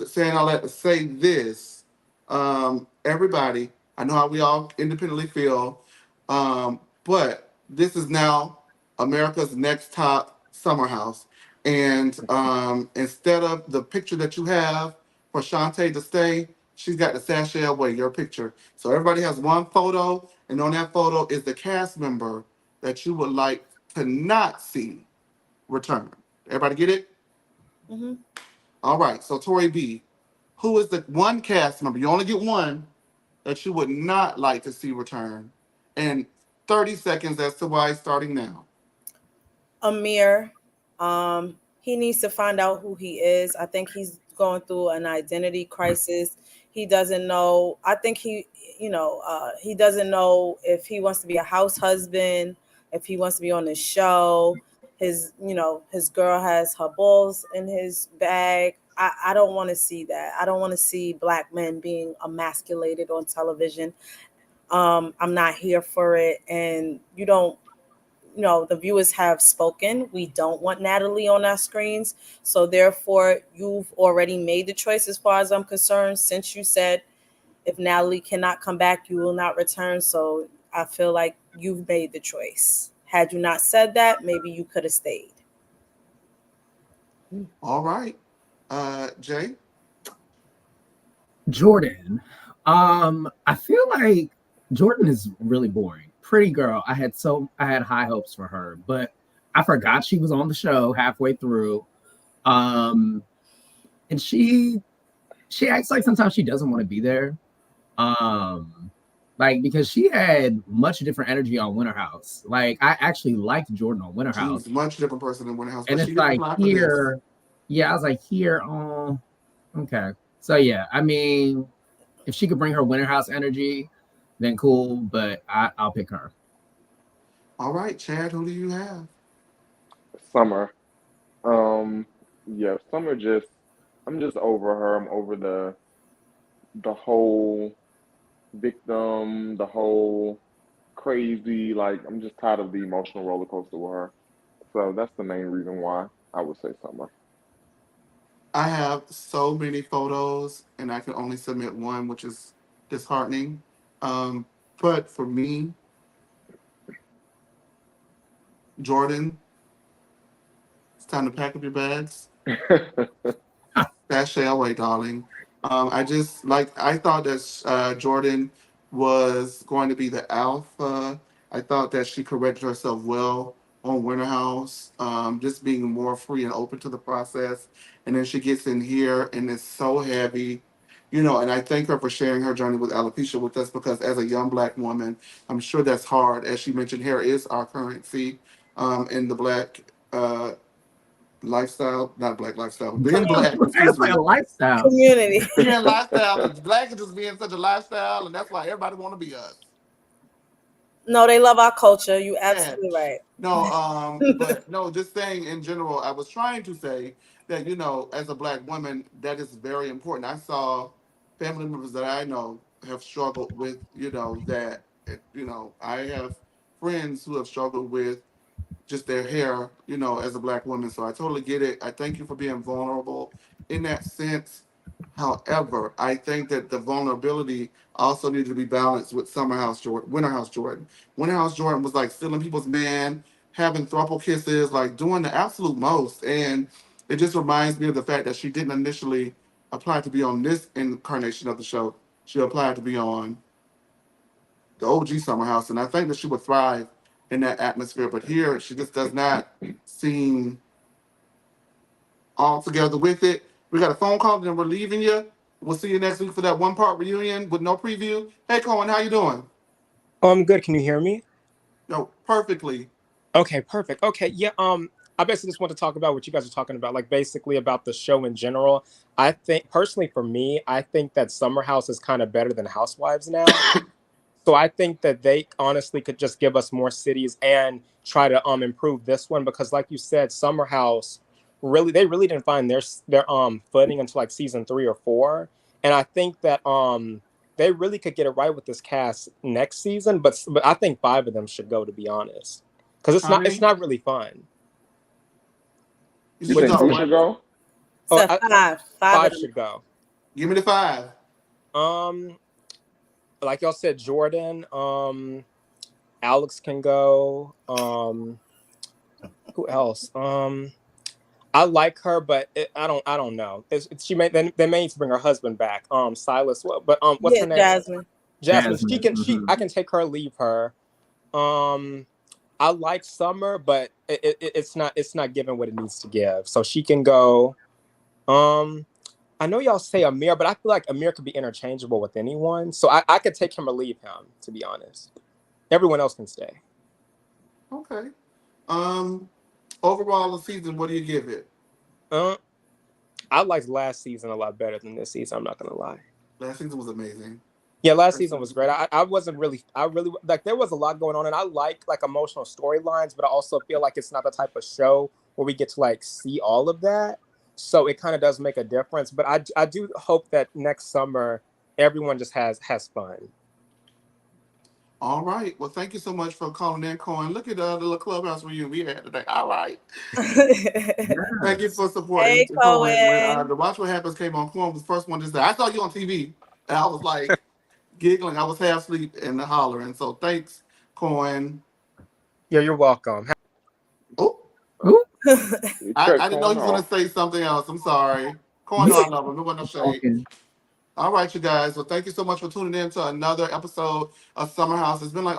Speaker 1: saying all that to say this, everybody, I know how we all independently feel, but this is now America's Next Top Summer House. And instead of the picture that you have for Shantae to stay, she's got the sashay away, your picture. So everybody has one photo, and on that photo is the cast member that you would like to not see return. Everybody get it?
Speaker 3: Mhm.
Speaker 1: All right. So Tori B, who is the one cast member? You only get one that you would not like to see return. And 30 seconds as to why, starting now.
Speaker 3: Amir, he needs to find out who he is. I think he's going through an identity crisis. He doesn't know. I think he doesn't know if he wants to be a house husband, if he wants to be on the show. His girl has her balls in his bag. I don't want to see that. I don't want to see black men being emasculated on television. I'm not here for it. And the viewers have spoken. We don't want Natalie on our screens. So therefore, you've already made the choice as far as I'm concerned, since you said if Natalie cannot come back, you will not return. So I feel like you've made the choice. Had you not said that, maybe you could have stayed.
Speaker 1: All right. Jay?
Speaker 4: Jordan. I feel like Jordan is really boring. Pretty girl. I had high hopes for her, but I forgot she was on the show halfway through. Um, and she acts like sometimes she doesn't want to be there. Um, like because she had much different energy on Winter House. Like I actually liked Jordan on Winter
Speaker 1: She's
Speaker 4: House,
Speaker 1: a much different person in Winter House,
Speaker 4: and
Speaker 1: but she
Speaker 4: it's
Speaker 1: didn't
Speaker 4: like
Speaker 1: apply for this.
Speaker 4: here, yeah, I was like here, oh, okay. So yeah, I mean, if she could bring her Winter House energy, then cool. But I'll pick her.
Speaker 1: All right, Chad, who do you have?
Speaker 2: Summer. Um, yeah, Summer just I'm just over her. I'm over the whole victim, the whole crazy, like I'm just tired of the emotional roller coaster with her. So that's the main reason why I would say Summer.
Speaker 1: I have so many photos, and I can only submit one, which is disheartening. Um, but for me, Jordan, it's time to pack up your bags. Sashay away, darling. I thought that Jordan was going to be the alpha. I thought that she corrected herself well on Winter House, just being more free and open to the process. And then she gets in here and it's so heavy, and I thank her for sharing her journey with alopecia with us because as a young black woman, I'm sure that's hard. As she mentioned, hair is our currency in the black lifestyle, not black lifestyle, being black, excuse
Speaker 4: It's like
Speaker 1: me.
Speaker 4: a lifestyle.
Speaker 3: Community.
Speaker 1: Being lifestyle, black is just being such a lifestyle, and that's why everybody want to be us.
Speaker 3: No, they love our culture. You
Speaker 1: Yeah.
Speaker 3: absolutely right.
Speaker 1: No, but no, just saying in general, I was trying to say that, as a black woman, that is very important. I saw family members that I know have struggled with, I have friends who have struggled with just their hair, as a black woman. So I totally get it. I thank you for being vulnerable in that sense. However, I think that the vulnerability also needs to be balanced with Winter House Jordan. Winter House Jordan was like stealing people's man, having throuple kisses, like doing the absolute most. And it just reminds me of the fact that she didn't initially apply to be on this incarnation of the show. She applied to be on the OG Summer House, and I think that she would thrive in that atmosphere. But here, she just does not seem all together with it. We got a phone call, and then we're leaving you. We'll see you next week for that one-part reunion with no preview. Hey, Cohen, how you doing?
Speaker 7: Oh, I'm good. Can you hear me?
Speaker 1: No, perfectly.
Speaker 7: Okay, perfect. Okay, yeah. I basically just want to talk about what you guys are talking about, like basically about the show in general. I think personally, for me, I think that Summer House is kind of better than Housewives now. So I think that they honestly could just give us more cities and try to improve this one, because like you said, Summer House they really didn't find their footing until like season 3 or 4. And I think that they really could get it right with this cast next season, but I think 5 of them should go, to be honest, because it's not really fun.
Speaker 2: You think 2 should go?
Speaker 3: So
Speaker 7: Oh,
Speaker 3: five
Speaker 7: 5
Speaker 3: of them.
Speaker 7: should go.
Speaker 1: Give me the 5.
Speaker 7: Like y'all said, Jordan, Alex can go. Who else? I like her, but I don't know. They may need to bring her husband back. Silas. But what's her name?
Speaker 3: Jasmine.
Speaker 7: Jasmine. I can take her, leave her. I like Summer, but it's not giving what it needs to give. So she can go. I know y'all say Amir, but I feel like Amir could be interchangeable with anyone. So I could take him or leave him, to be honest. Everyone else can stay.
Speaker 1: Okay. Overall, the season, what do you give it?
Speaker 7: I liked last season a lot better than this season. I'm not gonna lie.
Speaker 1: Last season was amazing.
Speaker 7: Yeah, last season was great. I really like, there was a lot going on, and I like emotional storylines, but I also feel like it's not the type of show where we get to like see all of that. So it kind of does make a difference. But I do hope that next summer everyone just has fun.
Speaker 1: All right. Well, thank you so much for calling in, Cohen. Look at the little clubhouse reunion we had today. All right. Thank you for supporting.
Speaker 3: Hey,
Speaker 1: Cohen. When
Speaker 3: Cohen.
Speaker 1: the Watch What Happens came on, Cohen was the first one to say, I saw you on TV. And I was like giggling. I was half asleep and hollering. So thanks, Cohen.
Speaker 7: Yeah, you're welcome.
Speaker 1: Oh.
Speaker 4: Ooh.
Speaker 1: I didn't know he was going to say something else. I'm sorry. Cohen, no, I love him. No one no shade.
Speaker 4: Okay.
Speaker 1: All right, you guys. Well, thank you so much for tuning in to another episode of Summer House. It's been like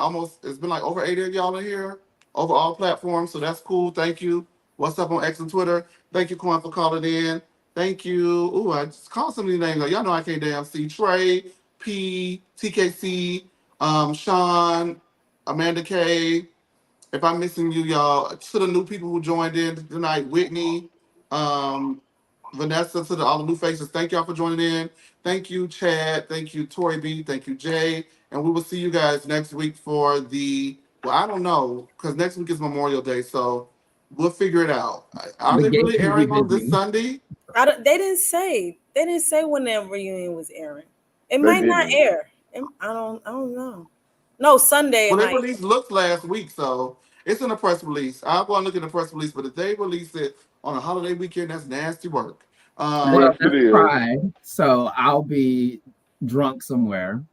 Speaker 1: over 80 of y'all in here over all platforms. So that's cool. Thank you. What's up on X and Twitter? Thank you, Cohen, for calling in. Thank you. Ooh, I just called some of these names. Y'all know I can't damn see. Trey, P, TKC, Sean, Amanda K. If I'm missing you, y'all, to the new people who joined in tonight, Whitney, Vanessa, to all the new faces, thank y'all for joining in. Thank you, Chad. Thank you, Tori B. Thank you, Jay. And we will see you guys next week for I don't know, because next week is Memorial Day, so we'll figure it out. Are they really airing on this Sunday?
Speaker 3: They didn't say when that reunion was airing. It
Speaker 2: They
Speaker 3: might not
Speaker 2: didn't.
Speaker 3: air. I don't know. No, Sunday.
Speaker 1: Well, they released looks last week, so it's in a press release. I'll go and look at the press release, but if they release it on a holiday weekend, that's nasty work.
Speaker 4: Well,
Speaker 2: Yes, it
Speaker 4: that's
Speaker 2: is.
Speaker 4: Pride, so I'll be drunk somewhere.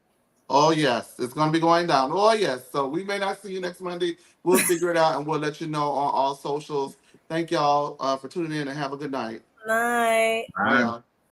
Speaker 1: Oh, yes, it's going to be going down. Oh, yes. So we may not see you next Monday. We'll figure it out, and we'll let you know on all socials. Thank y'all for tuning in, and have a good night.
Speaker 3: Night.
Speaker 1: Bye, y'all.